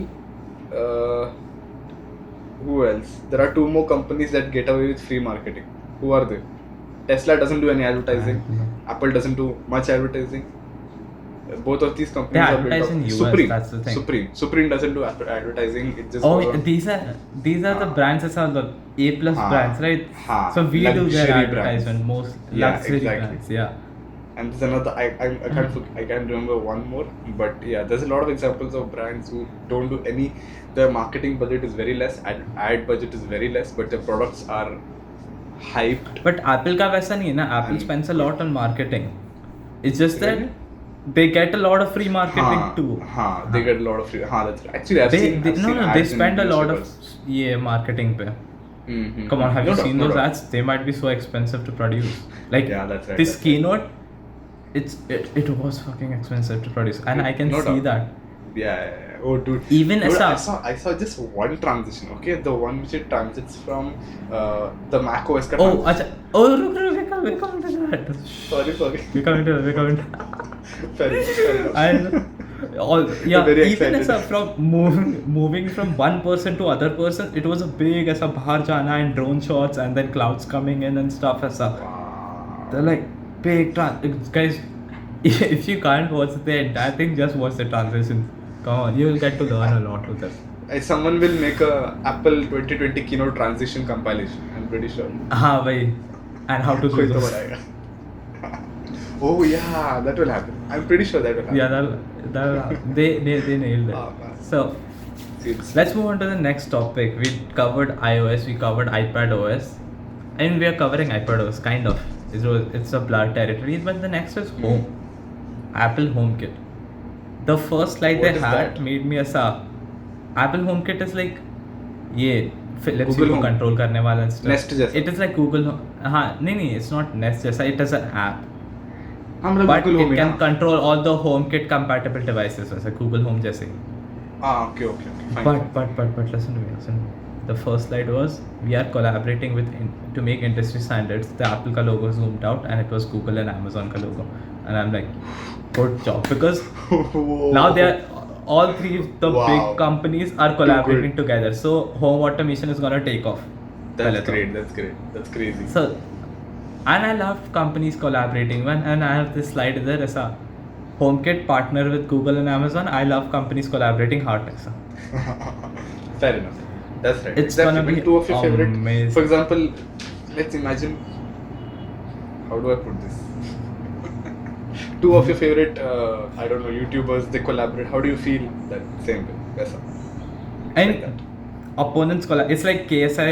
who else? There are two more companies that get away with free marketing. Who are they? Tesla doesn't do any advertising. I don't know. Apple doesn't do much advertising. Both of these companies They are built advertise up. in US, Supreme, that's the thing. Supreme doesn't do advertising. It just Oh, goes on. these are the हाँ. brands that are the A plus हाँ. brands, right? हाँ. So we do their Luxury advertisement brands. most Yeah, luxury exactly. brands. Yeah. And there's another. I can't remember one more, but yeah, there's a lot of examples of brands who don't do any. Their marketing budget is very less. Ad budget is very less, but their products are hyped. But Apple का वैसा नहीं है ना. Apple And- spends a lot on marketing. It's just that Really? they get a lot of free marketing हाँ, too. हाँ, they get a lot of free. हाँ, that's right. Actually, I've They seen. I've seen they ads in spend a lot of newspapers. marketing पे. Mhm. Come on, have No you doubt, seen no those doubt. ads? They might be so expensive to produce. Like Yeah, that's right, this that's right. keynote, it was fucking expensive to produce, and I can No see doubt. that. Yeah. Oh, dude. Even Dude, as I saw just one transition. Okay, the one which it transits from the Mac OS. Ka Oh, transition. acha. Oh, look, we're coming to that. Sorry. We're coming to that. Fair enough. And all yeah, Very even as excited. from moving from one person to other person, it was a big as a bahar jana and drone shots and then clouds coming in and stuff as a. Wow. They're like big guys. If you can't watch the entire thing, just watch the transition. Come on, you will get to learn a lot with it. Someone will make a Apple 2020 keynote transition compilation. I'm pretty sure. हाँ भाई, and how to do कोई तो those. बनाएगा. Oh yeah, that will happen. I'm pretty sure that will happen. Yeah, they nailed it. Ah, man. So Seriously. let's move on to the next topic. We covered iOS, we covered iPad OS, and we are covering iPad OS kind of. It's a blur territory, but the next is Home. Apple HomeKit. The first slide What they is had that? made me a sa. Apple HomeKit is like ये let's see Google को Home. control करने वाला and stuff. Nest जैसा. It is like Google Home. हाँ नहीं it's not Nest जैसा. It is an app. हाँ मतलब But Google it Home can ही ना. control all the HomeKit compatible devices वैसे Google Home जैसे. Okay. Fine. But listen to me. The first slide was we are collaborating with to make industry standards. The Apple ka logo zoomed out and it was Google and Amazon ka logo. And I'm like, good job because now they are all three of the Wow. big companies are collaborating together. So home automation is gonna take off. That's पहले तो. great. That's crazy. So, and I love companies collaborating. And I have this slide there as a HomeKit partner with Google and Amazon. I love companies collaborating hard. ऐसा. Fair enough. That's right. It's gonna When be two of your favorite. amazing. For example, let's imagine. How do I put this? Two of your favorite, I don't know, YouTubers, they collaborate. How do you feel that same way? Yes, sir. And Like opponents collab. It's like KSI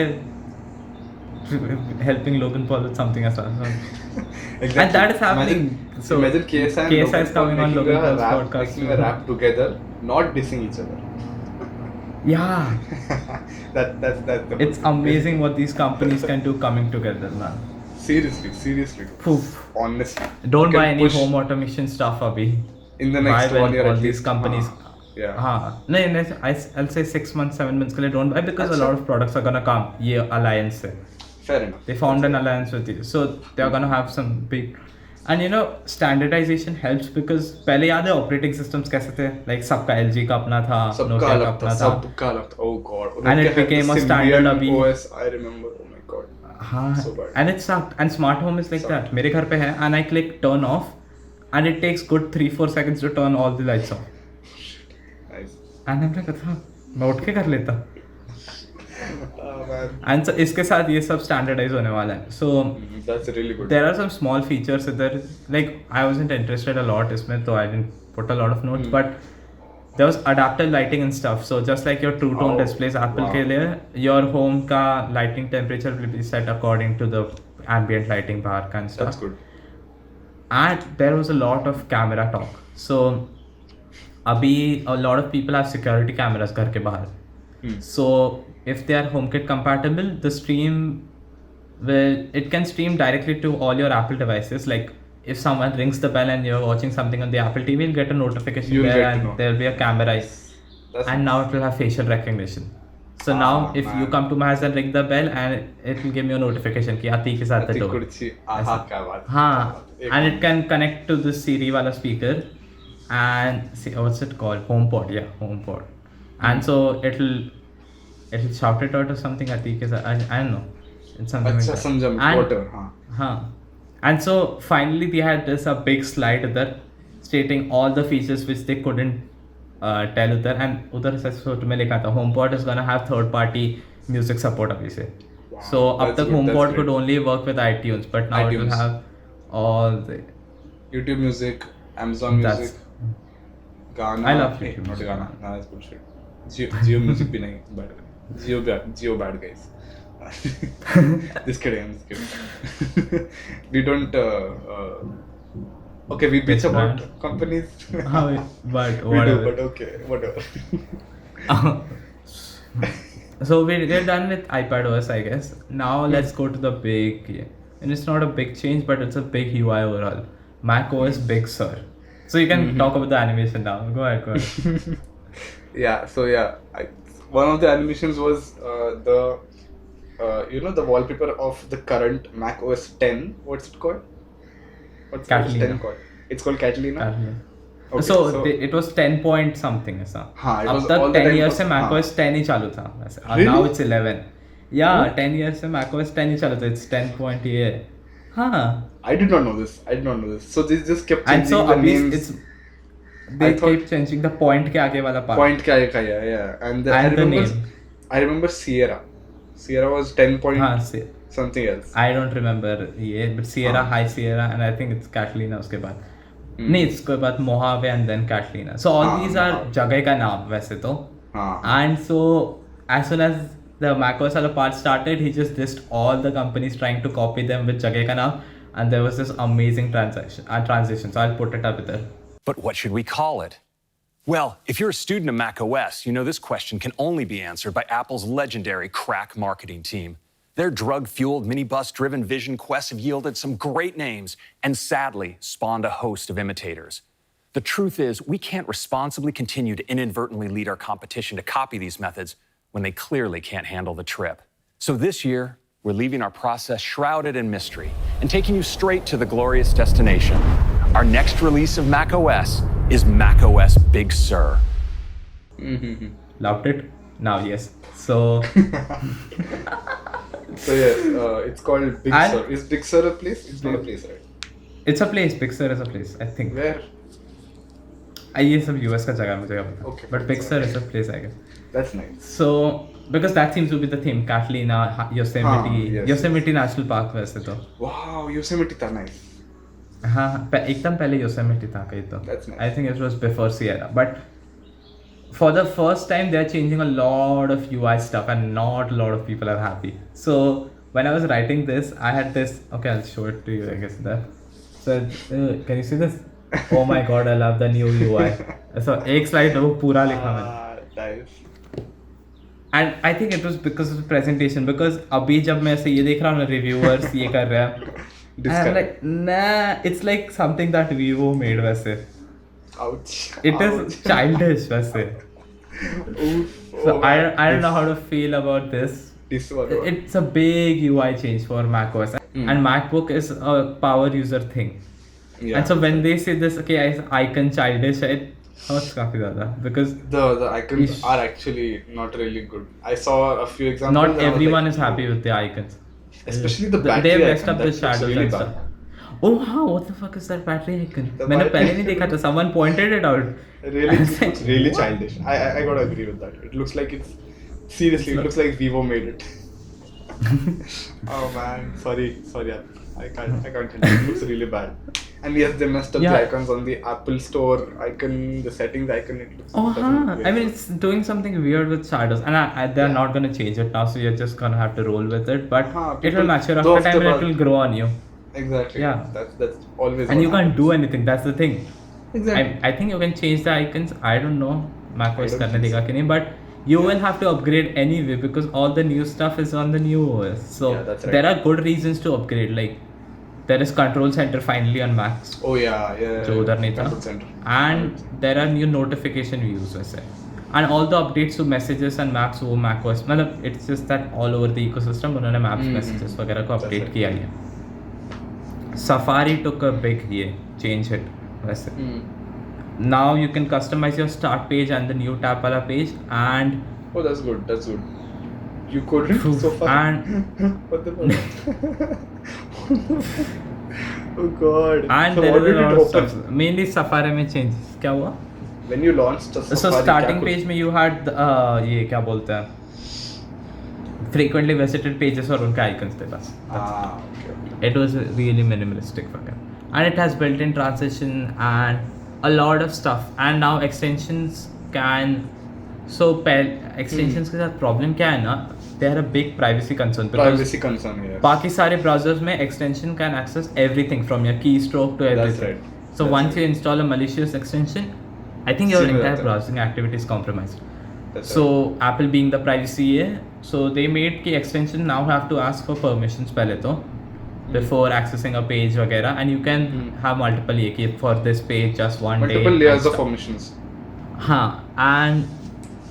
helping Logan Paul with something as well. Exactly. And that is happening. Imagine, imagine KSI and KSI Logan is coming Paul on making Logan Paul's a rap, podcast making too. a rap together, not dissing each other. Yeah, that's the it's amazing what these companies can do coming together, man. Seriously. Poof. Honestly. Don't You buy can any push home automation stuff, Abhi. in the next Buy 1 when year all at these least. companies. Yeah. हाँ नहीं I'll say 6 months 7 months के लिए don't buy because a अच्छा. lot of products are gonna come ये alliance से. Fair enough. They formed an alliance with you, so they're gonna have some big. And you know, standardization helps because पहले याद है operating systems कैसे थे? Like सबका LG का अपना था, सबका Nokia का अलग अपना था, था. सबका अलग था. Oh god. And it Nokia had became the a standard Symbian अभी. OS, I remember. Oh my god. हाँ. So bad. And it sucked. And smart home is like Sucked. that. मेरे घर पे है, and I click turn off, and it takes good 3-4 seconds to turn all the lights off. Nice. And I'm like, अच्छा, मैं उठ के कर लेता. Man. And so इसके साथ ये सब standardize होने वाला है. So That's really good. there are some small features there. Like I wasn't interested a lot इसमें, so I didn't put a lot of notes. But there was adaptive lighting and stuff. So just like your true tone Oh, displays Apple wow. के लिए, your home का lighting temperature will be set according to the ambient lighting बाहर का and stuff. That's good. And there was a lot of camera talk. So अभी a lot of people have security cameras घर के बाहर. So if they are HomeKit compatible, the stream it can stream directly to all your Apple devices. Like if someone rings the bell and you're watching something on the Apple TV, you'll get a notification You'll there get to and know. there'll be a camera. That's And now it will have facial recognition. So now if you man. come to my house and ring the bell, and it will give me a notification कि आती के साथ अति दो. कुर्सी आहा क्या बात. हाँ, एक and it can connect to the Siri वाला speaker and see what's it called, HomePod. Yeah, HomePod. And so it'll shout it out or something आती के साथ. I don't know. It's something अच्छा like that. समझा मैं. And- Water. हाँ. हाँ. And so finally they had this a big slide there stating all the features which they couldn't tell उधर, and उधर सच में लिखा था HomePod is gonna have third party music support अभी से. Wow, So अब that's तक good, HomePod that's could great. only work with iTunes, but now it will iTunes. have all the. YouTube Music, Amazon That's- Music, Gaana. I love Hey, YouTube not Music. Gaana. Nah, that's bullshit. Geo Music भी नहीं. Bad. Geo bad guys. Just kidding. I'm just kidding. We don't. Okay, we bitch Which about brand? companies. How it- but We do, whatever. but okay, whatever. So we're done with iPadOS, I guess. Now let's go to the big, and it's not a big change, but it's a big UI overall. macOS Big Sur. So you can talk about the animation now. Go ahead. Yeah. So yeah, one of the animations was the the wallpaper of the current Mac OS 10. What's it called? What's OS Catalina. 10 called? It's called Catalina. Okay, so it was 10 point something ऐसा. हाँ, it अब was तक all the 10 time years was- से हाँ. macOS 10 ही चालू था वैसे. Really? Now it's 11. Yeah, 10 years से macOS 10 ही चालू था. It's 10 point ये. हाँ. I did not know this. So they just kept And changing so the अभी names. it's they I thought- keep changing the point के आगे वाला part. Point क्या आएगा, yeah. And And the name. I remember Sierra. Sierra was 10 point हाँ, see. something else. I don't remember ये, but Sierra, हाँ. High Sierra, and I think it's Catalina उसके बाद. नहीं, इसके बाद Mojave and then Catalina. So all हाँ, these are Mojave. जगह का नाम वैसे तो. हाँ. And so as soon as the macOS other part started, he just list all the companies trying to copy them with जगह का नाम, and there was this amazing transition. So I'll put it up there. But what should we call it? Well, if you're a student of macOS, you know this question can only be answered by Apple's legendary crack marketing team. Their drug-fueled minibus-driven vision quests have yielded some great names and sadly spawned a host of imitators. The truth is, we can't responsibly continue to inadvertently lead our competition to copy these methods when they clearly can't handle the trip. So this year, we're leaving our process shrouded in mystery and taking you straight to the glorious destination. Our next release of macOS is macOS Big Sur. Loved it? Now yes. So So yeah, it's called Big And- Sur. Is Big Sur a place? It's not a place, right? it's a place. Big Sur is a place, I think. Where? ये सब US का जगह है, मुझे क्या पता. Okay. But Big Sur is a place, I guess. That's nice. So because that seems to be the theme, Catalina, Yosemite, yes. Yosemite National Park वैसे तो. Wow, Yosemite था nice. हाँ, एकदम पहले Yosemite था कहीं तो. That's nice. I think it was before Sierra, but for the first time they're changing a lot of UI stuff and not a lot of people are happy. So when I was writing this, I had this. Okay, I'll show it to you. I guess that. So can you see this? Oh my god, I love the new UI. So एक slide वो पूरा लिखा मैंने. Nice. And I think it was because of the presentation. Because अभी जब मैं ऐसे ये देख रहा हूँ ना reviewers ये कर रहे हैं. And I'm like, nah, it's like something that Vivo made वैसे. Ouch. It is childish वैसे. Oof. So I don't know how to feel about this this one. It's a big UI change for macOS, and MacBook is a power user thing. Yeah. And so when they say this, okay, icon childish, it hurts काफी ज़्यादा because The icons are actually not really good. I saw a few examples. not and I was everyone like, is happy with the icons. Especially the They battery messed icon, up the that looks shadows really and bad. stuff. Oh wow, what the fuck is that battery icon? The मैंने battery- पहले नहीं देखा था. Someone pointed it out. Really, I was it like, looks really what? childish. I gotta agree with that. It looks like it's seriously. It looks like Vivo made it. Oh man, sorry. I can't tell you. It looks really bad. And yes, they messed up the Yeah. icons on the Apple Store icon, the settings icon. It looks. Oh, doesn't huh. look I mean, really it's doing something weird with shadows, and they're not gonna change it now, so you're just gonna have to roll with it. But Huh, it will people- mature though after time, and after it will grow on you. good. Exactly. Yeah. That's always. And what you can't happens. do anything. That's the thing. Exactly. I think you can change the icons. I don't know macOS I don't करने think देगा कि नहीं, but you will have to upgrade anyway because all the new stuff is on the new OS. So Yeah, that's right. there are good reasons to upgrade. Like there is Control Center finally on Macs, Oh yeah. जो उधर नहीं था. Control center. And there are new notification views वैसे. And all the updates to messages and maps वो macOS मतलब it's just that all over the ecosystem उन्होंने maps messages वगैरह को That's update right. किया ही है. Safari took a big change hit वैसे. Now you can customize your start page and the new tab wala page and Oh, that's good. That's good. You couldn't so far. and What the fuck? Oh god. and So there what is a did lot it of open? stuff. Mainly Safari में changes क्या हुआ? When you launched the So Safari, starting क्या कुछ- page में you had ये क्या बोलते हैं? Frequently visited pages और उनके icons थे बस. Okay. It was really minimalistic for them. And it has built-in transition and a lot of stuff. And now extensions can. So extensions के साथ problem क्या है ना? They are a big privacy concern because Privacy concern here. बाकी सारे browsers में extension can access everything from your keystroke to everything. right. So That's once right. you install a malicious extension, I think your Similar entire thing. browsing activity is compromised. That's So right. Apple being the privacy so they made कि extension now have to ask for permissions पहले तो before accessing a page वगैरह and you can have multiple कि for this page just one day Multiple and layers of stuff. permissions. हाँ and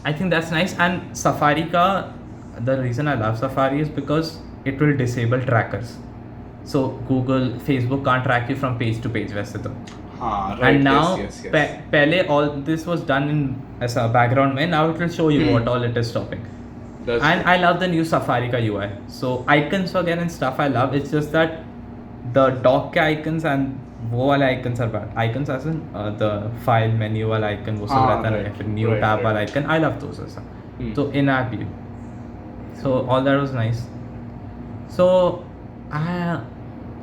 I think that's nice and Safari का the reason I love Safari is because it will disable trackers. So Google, Facebook can't track you from page to page वैसे तो. Right. And now yes. पहले all this was done in as a background में now it will show you what all it is stopping. That's And I love the new Safari ka UI. So icons again and stuff I love. It's just that the dock के icons and वो वाले icons are bad. Icons as in the file menu वाला icon वो सब हाँ, रहता है right, फिर new right, tab right. वाला icon. I love those ऐसा. Hmm. So in-app view. So all that was nice. So I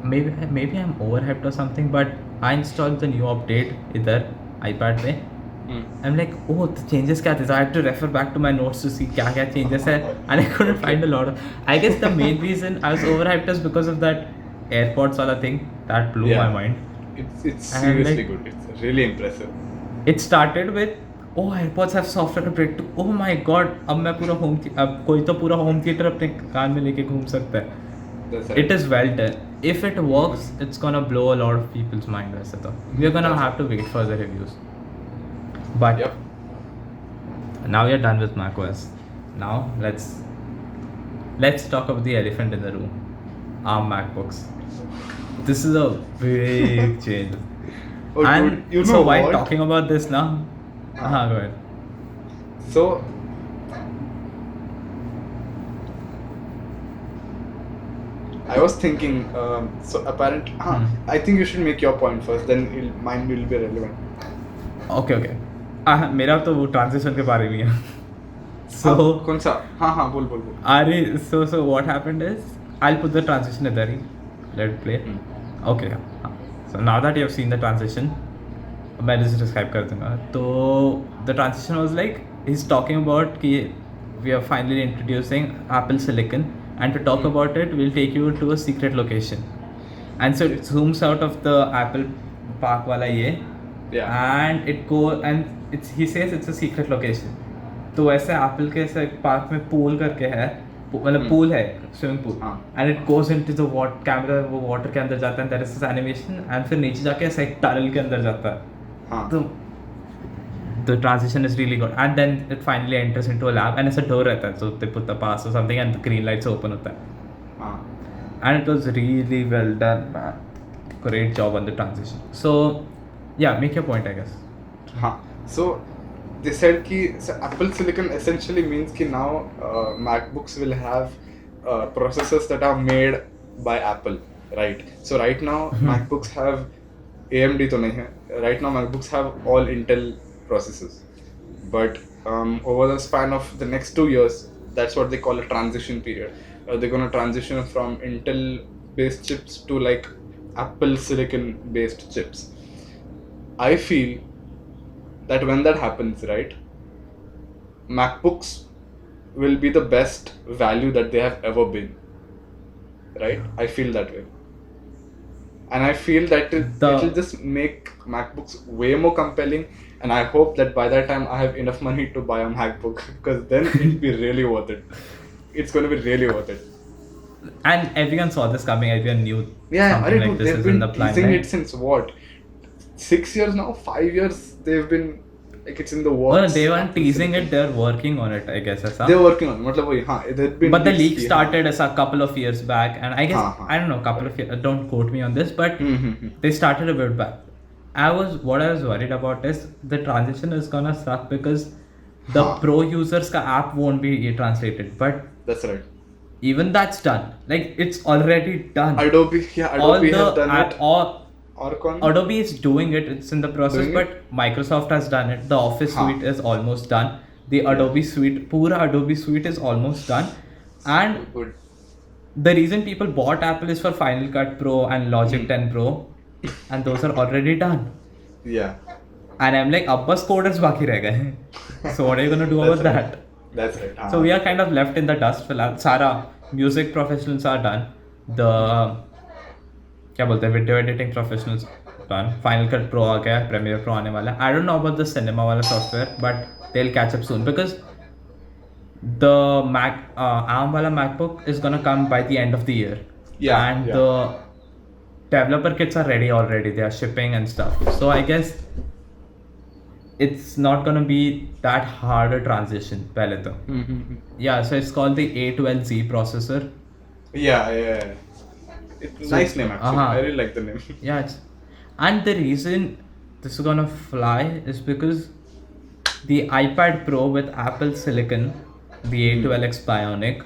maybe I'm overhyped or something, but I installed the new update इधर iPad पे. I'm like, oh, the changes क्या थे? So I had to refer back to my notes to see क्या क्या changes है, and I couldn't find a lot of. I guess the main reason I was overhyped is because of that AirPods वाला thing that blew Yeah. my mind. It's And seriously like- good. It's really impressive. It started with, oh, AirPods have software update to, oh my god, अब मैं पूरा अब कोई तो पूरा home theater अपने कान में लेके घूम सकता है. That's right. It is well done. If it works, it's gonna blow a lot of people's mind वैसे तो. We're gonna have to wait for the reviews. But Yep. now we are done with macOS. Now let's talk about the elephant in the room. ARM MacBooks. This is a big change. Oh, and dude, you so know while what? talking about this now, go ahead. So, I was thinking. I think you should make your point first. Then mine will be relevant. Okay. मेरा तो वो transition के बारे में है. So कौन सा? हाँ बोल. Ari, so what happened is I'll put the transition in there. Let it play. Okay. So now that you have seen the transition, मैं just describe कर दूँगा. तो the transition was like he's talking about कि we are finally introducing Apple Silicon, and to talk about it, we'll take you to a secret location. And so it zooms out of the Apple Park वाला ये. Yeah. And it he says it's a secret location. तो ऐसे Apple के ऐसे park में pool करके है, मतलब पूल है, swimming pool, and it goes into the camera, वो वाटर के अंदर जाता है, there is this animation, and फिर नीचे जाके ऐसे एक टनल के अंदर जाता है. तो the transition is really good, and then it finally enters into a lab and it's a door रहता है, so they put the pass or something and the green lights open होता है, हाँ. and it was really well done, man. Great job on the transition. So yeah, make your point, I guess. Huh. So they said कि so Apple Silicon essentially means कि now MacBooks will have processors that are made by Apple, right? So right now MacBooks have AMD तो नहीं है. Right now MacBooks have all Intel processors, but over the span of the next 2 years, that's what they call a transition period. They're gonna transition from Intel-based chips to like Apple Silicon-based chips. I feel that when that happens, right, MacBooks will be the best value that they have ever been, right? I feel that way, and I feel that it'll just make MacBooks way more compelling, and I hope that by that time I have enough money to buy a MacBook, because then it'll be really worth it. It's going to be really worth it. And everyone saw this coming. Everyone knew Yeah, something like this they've is been in the plan. teasing Right? it since what, 6 years now, 5 years. They've been like it's in the works. Well, they weren't teasing it; they're working on it, I guess. ऐसा. They're working on it. मतलब वही, हाँ, they've been. But the leak teased, started as a couple of years back, and I guess हाँ. I don't know, couple of years. Don't quote me on this, but Mm-hmm. they started a bit back. What I was worried about is the transition is gonna suck because the हाँ. pro users ka app won't be translated. But That's right. even that's done. Like it's already done. Adobe, Adobe has done it. Orcon. Adobe is doing it. It's in the process, Doing but Microsoft has done it. The Office हाँ. suite is almost done. The Adobe suite, पूरा Adobe suite is almost done. And Good. the reason people bought Apple is for Final Cut Pro and Logic 10 Pro, and those are already done. Yeah. And I'm like, अब बस coders बाकी रह गए. So what are you gonna do about That's right. that? That's right. हाँ. So we are kind of left in the dust. फिलहाल सारा music professionals are done. The क्या बोलते हैं video editing professionals done. Final Cut Pro आ गया, Premiere Pro आने वाला है. I don't know about the cinema वाला software, but they'll catch up soon because the ARM वाला MacBook is gonna come by the end of the year. Yeah, And yeah. the developer kits are ready already. They are shipping and stuff. So I guess it's not gonna be that hard a transition. पहले तो. Mm-hmm. Yeah, so it's called the A12Z processor. Yeah. It's nice name actually. Uh-huh. I really like the name. Yeah, and the reason this is gonna fly is because the iPad Pro with Apple Silicon, the A12X Bionic,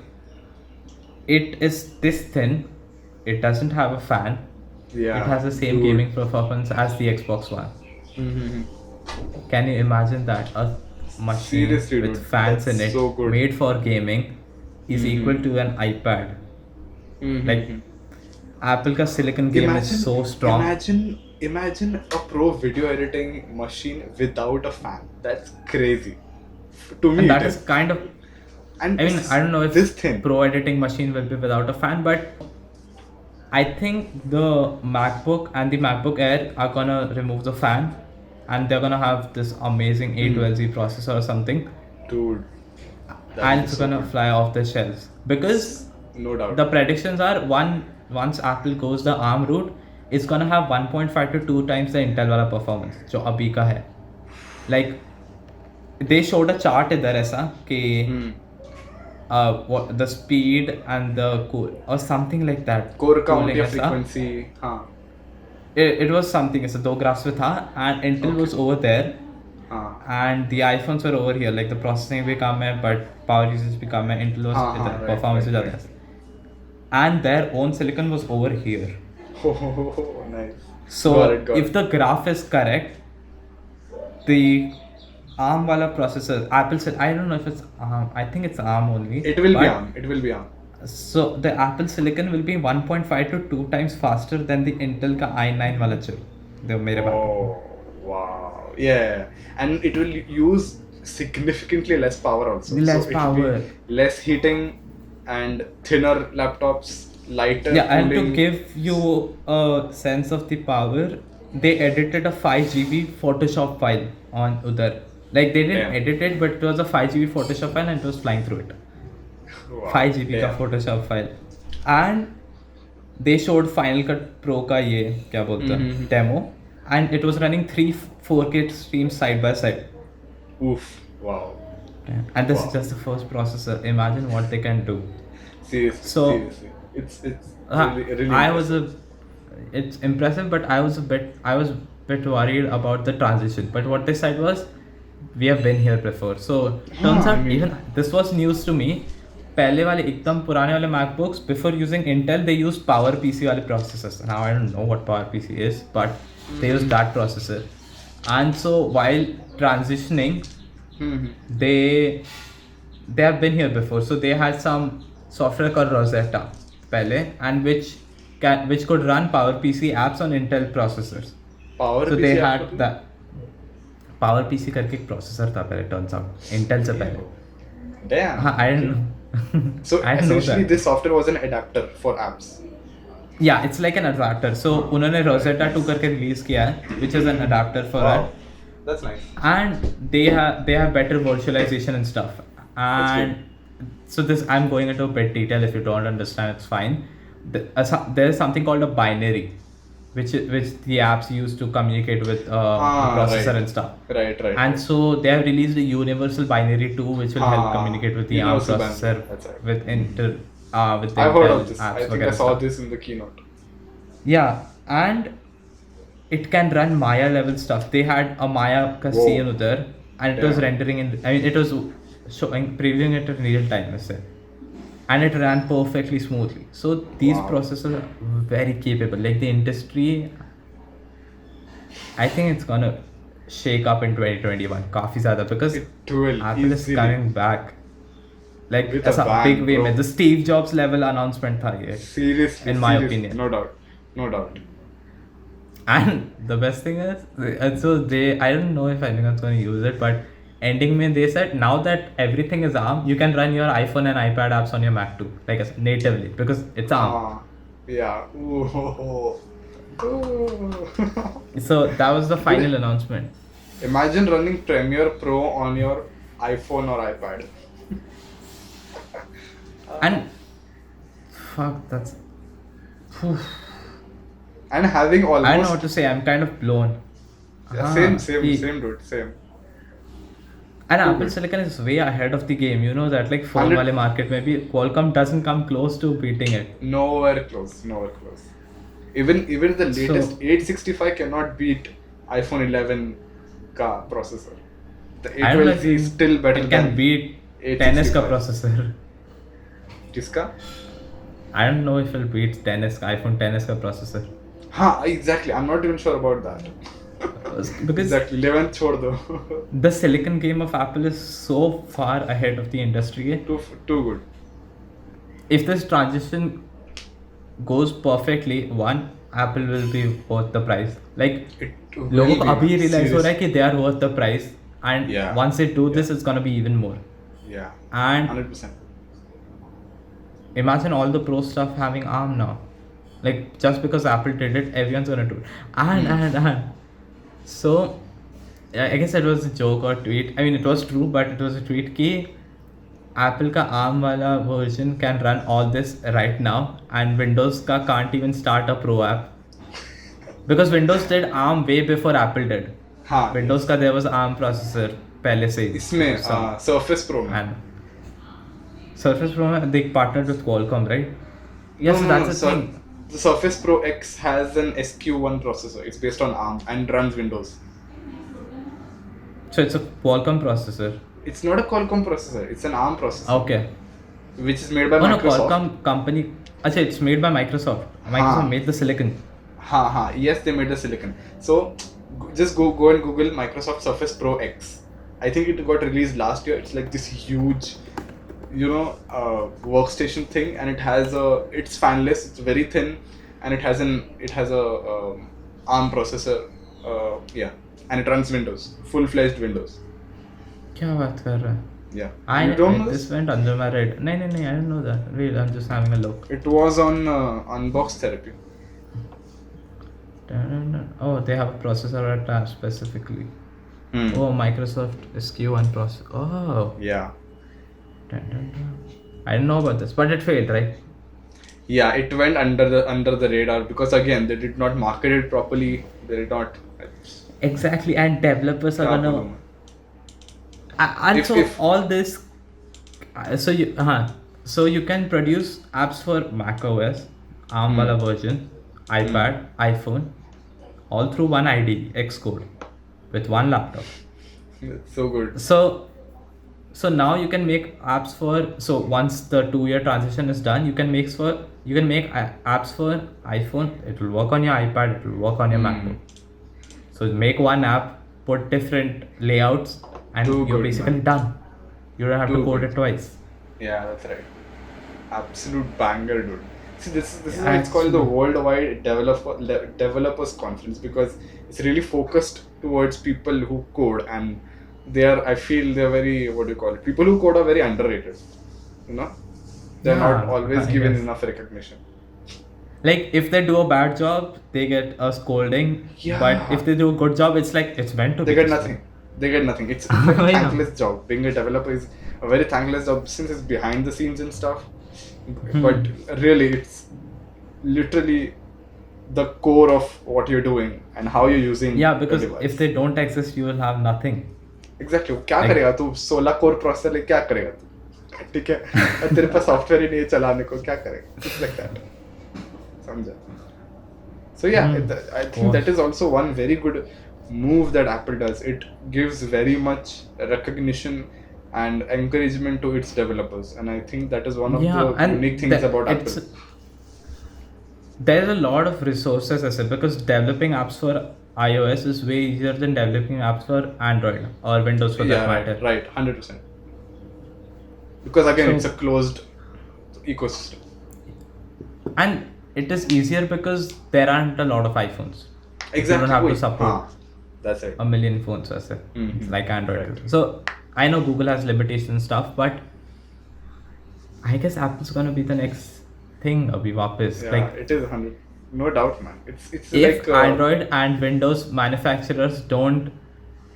it is this thin. It doesn't have a fan. Yeah. It has the same Dude. gaming performance as the Xbox One. Mm-hmm. Can you imagine that? A machine Seriously, with dude, fans that's in it, so good. made for gaming, is equal to an iPad. Mm-hmm. Like, Apple ka silicon game is so strong. Imagine a pro video editing machine without a fan. That's crazy. To me, And that it is kind of. And I mean, I don't know if this thin. pro editing machine will be without a fan, but I think the MacBook and the MacBook Air are gonna remove the fan, and they're gonna have this amazing A12Z processor or something, Dude. and it's gonna fly off the shelves because No doubt. the predictions are once Apple goes the ARM route, it's gonna have 1.5 to 2 times the Intel वाला performance जो अभी का है. Like they showed a chart इधर ऐसा कि what the speed and the or something like that. Core count cooling या ऐसा. frequency. हाँ. It was something ऐसा दो graphs में था and Intel was over there हाँ. and the iPhones were over here. Like the processing भी कम है but power usage भी कम है. Intel was इधर right, performance भी right, ज़्यादा है. And their own silicon was over here. Oh, nice. So Got it. if the graph is correct, the ARM wala processor, Apple said, I don't know if it's ARM, I think it's ARM only. It will be but- on. It will be on. So the Apple silicon will be 1.5 to 2 times faster than the Intel ka i9 wala chip. The mere Oh, wow. Yeah. And it will use significantly less power also. Less so it will power. be less heating and thinner laptops, lighter Yeah, and to cooling. give you a sense of the power, they edited a 5 GB Photoshop file on Udar. Like they didn't Yeah. edit it, but it was a 5 GB Photoshop file and it was flying through it. Wow. 5 GB का Photoshop file. And they showed Final Cut Pro का ये क्या बोलते हैं demo, and it was running 3 4K streams side by side. Oof. Wow. And this Wow. is just the first processor. Imagine what they can do. Seriously. So- seriously. It's Uh, really I was impressive. it's impressive, but I was a bit worried about the transition. But what they said was, we have been here before. So turns Huh, I out mean- even this was news to me. पहले वाले एकदम पुराने वाले MacBooks, before using Intel, they used PowerPC वाले processors. Now I don't know what PowerPC is, but they used that processor. And so while transitioning, Mhm. they have been here before. So they had some software called Rosetta पहले, and which could run PowerPC apps on Intel processors. Power So PC they आपको had that PowerPC करके एक processor था पहले, turns out Intel से पहले. Damn. हाँ, I don't know. So I didn't know essentially, that. this software was an adapter for apps. Yeah, it's like an adapter. So उन्होंने Rosetta 2 करके release किया है, which is an adapter for Wow. that. That's nice. And they have better virtualization and stuff. And so this, I'm going into a bit detail. If you don't understand, it's fine. There is something called a binary, which the apps use to communicate with the processor right. and stuff. Right. And so they have released a universal binary too, which will help communicate with the ARM Universal processor binary, that's right. with with the I've heard Intel of this. apps I think I वगैरह saw stuff. this in the keynote. Yeah, and it can run Maya level stuff. They had a Maya ka Whoa. scene there, and it was Damn. rendering in. I mean, it was previewing it in real time, I say, and it ran perfectly smoothly. So these Wow. processors are very capable. Like the industry, I think it's gonna shake up in 2021 काफी ज़्यादा, because It will Apple is easily. coming back. Like With a ऐसा bang, big way bro. में, the Steve Jobs level announcement था ये. Seriously. In my seriously. opinion. No doubt. No doubt. And the best thing is, so I don't know if anyone's going to use it, but ending में they said now that everything is ARM, you can run your iPhone and iPad apps on your Mac too, like natively, because it's ARM. Yeah. Ooh. So that was the final announcement. Imagine running Premiere Pro on your iPhone or iPad. And fuck, that's. Phew. And having almost. I don't know what to say. I'm kind of blown. Yeah, Ah, same, he- dude. Same. And Apple Silicon is way ahead of the game. You know that, like phone 100 wale market, maybe Qualcomm doesn't come close to beating it. Nowhere close. Even the latest So- 865 cannot beat iPhone 11 ka processor. The I don't know 812 if is still better It can than beat 10s ka 865. processor. Kiska? I don't know if it'll beat 10s iPhone 10s ka processor. Exactly. I'm not even sure about that. Because Exactly. 11 chhod do. the silicon game of Apple is so far ahead of the industry. Too good. If this transition goes perfectly, one, Apple will be worth the price. Like It लोगों will को be, अभी man. realize हो रहा है Seriously. कि they are worth the price, and Yeah. once they do this, it's gonna be even more. Yeah. And 100%. imagine all the pro stuff having ARM now. Like just because Apple did it, everyone's gonna do it. And so I guess it was a joke or tweet. I mean, it was true, but it was a tweet कि Apple का ARM वाला version can run all this right now, and Windows का can't even start a pro app because Windows did ARM way before Apple did. हाँ. Windows का there was ARM processor पहले से ही. इसमें Some- Surface Pro में. and Surface Pro में they partnered with Qualcomm, right? Yes, No, that's the so thing. the Surface Pro X has an SQ1 processor. It's based on ARM and runs Windows. So it's a Qualcomm processor. It's not a Qualcomm processor. It's an ARM processor, Okay. which is made by Oh no, Microsoft. Qualcomm company. Achha, it's made by Microsoft. Microsoft हाँ. made the silicon. Yes, they made the silicon. So just go and Google Microsoft Surface Pro X. I think it got released last year. It's like this huge, workstation thing, and it's fanless. It's very thin, and it has a ARM processor. And it runs Windows, full-fledged Windows. क्या बात कर रहा है? Yeah. I You don't know this this? went under my radar. No, I didn't know that. Really, I'm just having a look. It was on Unbox Therapy. Oh, they have a processor attached specifically. Oh, Microsoft SQ1 processor. Oh. Yeah. I didn't know about this, but it failed, right? Yeah, it went under the radar because again they did not market it properly. They did not. Exactly, and developers are gonna And If- so if- all this, so you can produce apps for Mac OS, ARM wala version, iPad, iPhone, all through one IDE, Xcode, with one laptop. It's so good. So now you can make apps for, so once the 2-year transition is done, you can make apps for iPhone. It will work on your iPad, it will work on your MacBook. So make one app, put different layouts, and Too you're good, basically man. done. You don't have to Too code good. it twice. Yeah, that's right. Absolute banger, dude. See, this is Yeah, why it's called the absolute. Worldwide Developers Conference, because it's really focused towards people who code, and I feel they're very, what do you call it? People who code are very underrated. You know, they're not Yeah, always I given guess. enough recognition. Like if they do a bad job, they get a scolding. Yeah. But if they do a good job, it's like it's meant to They be. get this nothing. way. They get nothing. It's a very Yeah. thankless job. Being a developer is a very thankless job since it's behind the scenes and stuff. Hmm. But really, it's literally the core of what you're doing and how you're using Yeah, the because device. if they don't exist, you will have nothing. Exactly. क्या Like- करेगा तू 16 core processor ले क्या करेगा तू ठीक है और तेरे पास सॉफ्टवेयर ही नहीं है चलाने को क्या करेगा It's like that समझा so yeah I think that is also one very good move that Apple does. It gives very much recognition and encouragement to its developers, and I think that is one of Yeah, the and unique things the- about it's- Apple. There's a lot of resources as well, because developing apps for iOS is way easier than developing apps for Android or Windows for that Yeah, matter. right 100%, because again So- it's a closed ecosystem. And it is easier because there aren't a lot of iPhones. Exactly. You don't have to Wait, support that's it. a million phones as well, Mhm. like Android. Right. So I know Google has limitations and stuff, but I guess Apple's gonna be the next thing. Abhi wapis. Yeah, Like it is 100, no doubt, man. It's if like Android and Windows manufacturers don't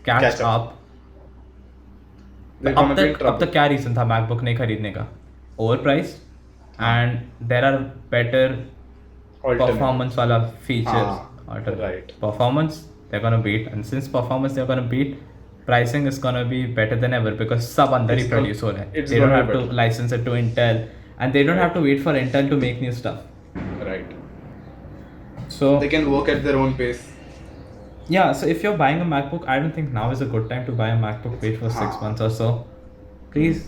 catch Catch up. up, they're अब gonna be in तक trouble. क्या reason था MacBook नहीं खरीदने का? Overpriced, and there are better Alternate. performance wala features. right. Performance they're gonna beat, and since performance they're gonna beat, pricing is gonna be better than ever because सब अंदर ही It's gonna- produce हो रहा है. it's They don't gonna have be to better. license it to Intel, and they don't have to wait for Intel to make new stuff. Right. So They can work at their own pace. yeah, so if you're buying a MacBook, I don't think now is a good time to buy a MacBook. Wait for 6 months or so. Please.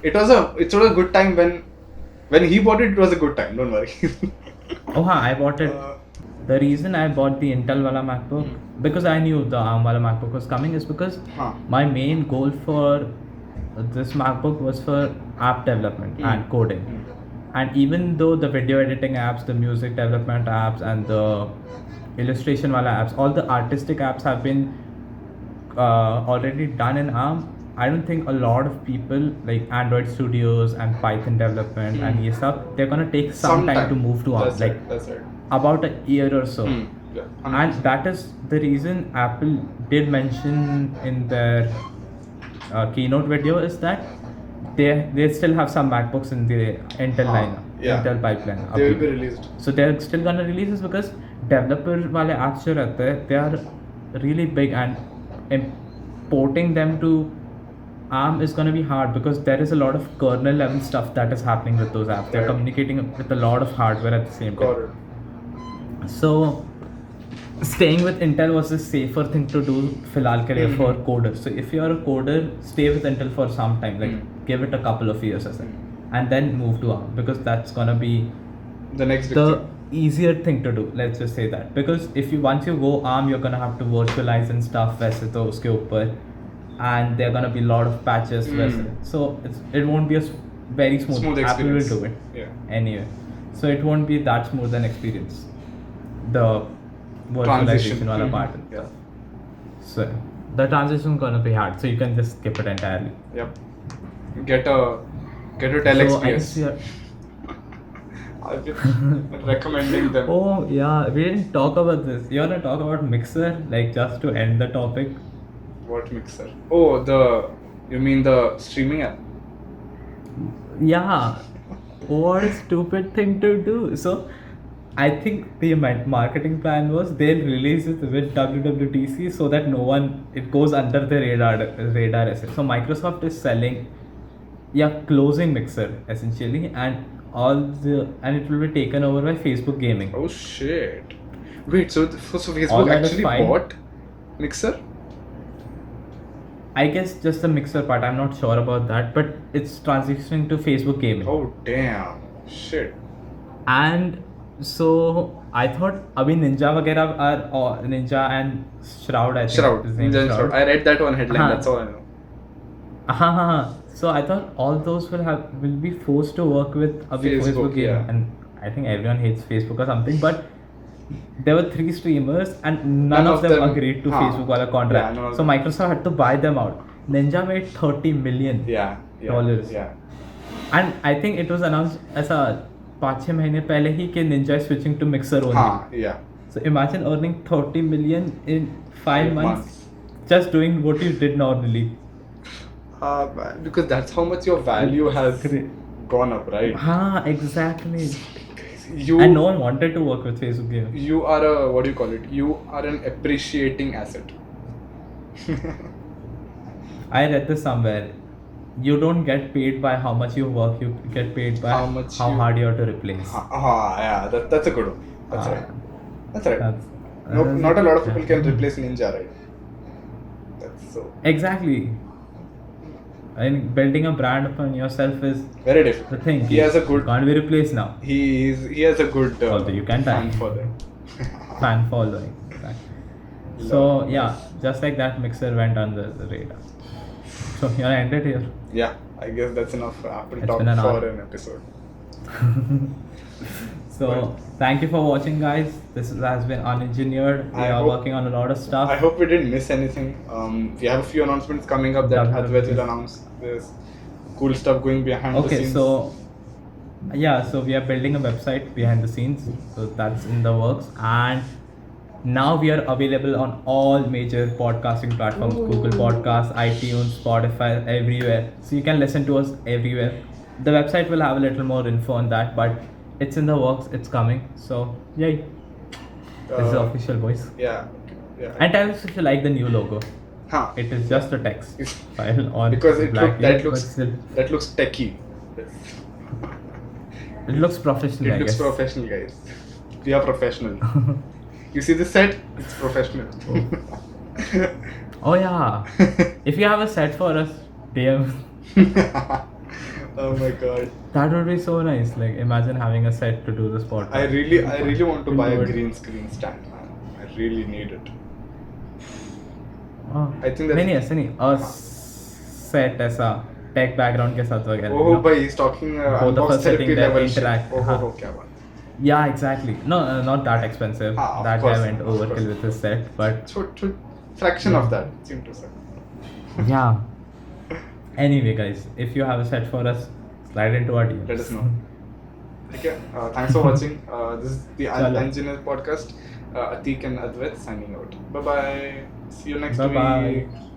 It's a good time when he bought it. It was a good time. Don't worry. Oh, I bought it. The reason I bought the Intel wala MacBook, because I knew the ARM wala MacBook was coming, is because Huh. my main goal for this MacBook was for app development and coding. And even though the video editing apps, the music development apps, and the illustration wala apps, all the artistic apps have been already done in ARM. I don't think a lot of people like Android Studios and Python development and ये सब, they're gonna take some time to move to ARM, That's like right. That's right. about a year or so. Yeah. And that is the reason Apple did mention in their keynote video is that they still have some MacBooks in the Intel lineup, yeah. Intel pipeline. They will abhi. be released. So they're still gonna release this because developer wale apps jo rehte hain, they are really big, and importing them to ARM is gonna be hard because there is a lot of kernel level stuff that is happening with those apps. They're Right. communicating with a lot of hardware at the same time. Got it. So staying with Intel was the safer thing to do फिलहाल के लिए for coders. So if you're a coder, stay with Intel for some time, like give it a couple of years or so, and then move to ARM because that's gonna be The next big the thing. easier thing to do. Let's just say that, because if you once you go ARM, you're gonna have to virtualize and stuff वैसे तो उसके ऊपर, and there are gonna be a lot of patches वैसे, so it won't be a very smooth. Smooth Apple will experience. do it Yeah. anyway, so it won't be that smooth an experience. The virtualization Transition. wala Mhm. part. Yeah. So the transition is gonna be hard. So you can just skip it entirely. Yep. Get a Dell So I XPS. guess you're- I've been recommending them. Oh yeah, we didn't talk about this. You wanna talk about Mixer, like just to end the topic? What mixer? Oh, you mean the streaming app? Yeah. What a stupid thing to do. So I think the marketing plan was they'll release it with WWDC so that no one, it goes under the radar essentially. So Microsoft is selling, closing Mixer essentially, and it will be taken over by Facebook Gaming. Oh shit! Wait, so All Facebook that is actually fine. bought Mixer? I guess just the Mixer part, I'm not sure about that, but it's transitioning to Facebook Gaming. Oh damn! Shit. And so I thought abhi Ninja वगैरह are Ninja and Shroud, I think Shroud. his name is Ninja and Shroud. I read that one headline. Uh-huh. That's all I know. So I thought all those will be forced to work with abhi Facebook, Facebook Gaming, yeah. and I think everyone hates Facebook or something, but there were 3 streamers and none of them agreed to Facebook wala Yeah, contract. none of So them. Microsoft had to buy them out. Ninja made $30 million. Yeah. Dollars. Yeah. And I think it was announced ऐसा 5-6 महीने पहले ही कि Ninja is switching to Mixer only. Yeah. So imagine earning 30 million in 5 months just doing what you did normally. Man, because that's how much your value has gone up, right? Exactly. You And no one wanted to work with Facebook Gaming. you are a, what do you call it? You are an appreciating asset. I read this somewhere. You don't get paid by how much you work, you get paid by How much how you- hard you have to replace. Yeah, that's a good one. That's Ah. right. That's right. That's- No, that's- not a lot of people yeah. can replace Ninja, right? That's so Exactly. I mean, building a brand upon yourself is very the difficult. thing. He has a good. Can't be replaced now. He has a good Although you can fan die. following. Fan following. Exactly. So yeah, just like that, Mixer went under the radar. So you wanna end it here. Yeah, I guess that's enough Apple It's talk been an for hour. an episode. So thank you for watching, guys. This has been Unengineered. We I are hope- working on a lot of stuff. I hope we didn't miss anything. We have a few announcements coming up that Definitely. Advait will announce. There's cool stuff going behind the Okay, scenes. so we are building a website behind the scenes, so that's in the works, and now we are available on all major podcasting platforms: Google Podcasts, iTunes, Spotify, everywhere. So you can listen to us everywhere. The website will have a little more info on that, but it's in the works. It's coming. So yay! This is the official voice. Yeah. And tell us if you like the new logo. Huh. It is just a text It's- file on Because black that ink, but looks still, that looks techie. it looks professional. It I looks guess. professional, guys. We are professional. You see this set? It's professional. Oh yeah. If you have a set for us, DM. Oh my god. That would be so nice. Like imagine having a set to do this podcast. I really want to buy a Good. green screen stand, man. I really need it. Oh. I think that's- नहीं नहीं set ऐसा tech background के साथ वगैरह. Oh, you know? but he's talking Both of unbox us sitting therapy there, level shit. interact. Oh, हाँ. क्या बात. Yeah, exactly. No, not that expensive. Of That course, guy went of overkill course. with his set, but Fraction of that seemed to say. yeah. Anyway, guys, if you have a set for us, slide into our DMs. Let us know. Okay, thanks for watching. This is the Chalo. Engineer podcast. Atik and Advait signing out. Bye bye. See you next Bye-bye. week.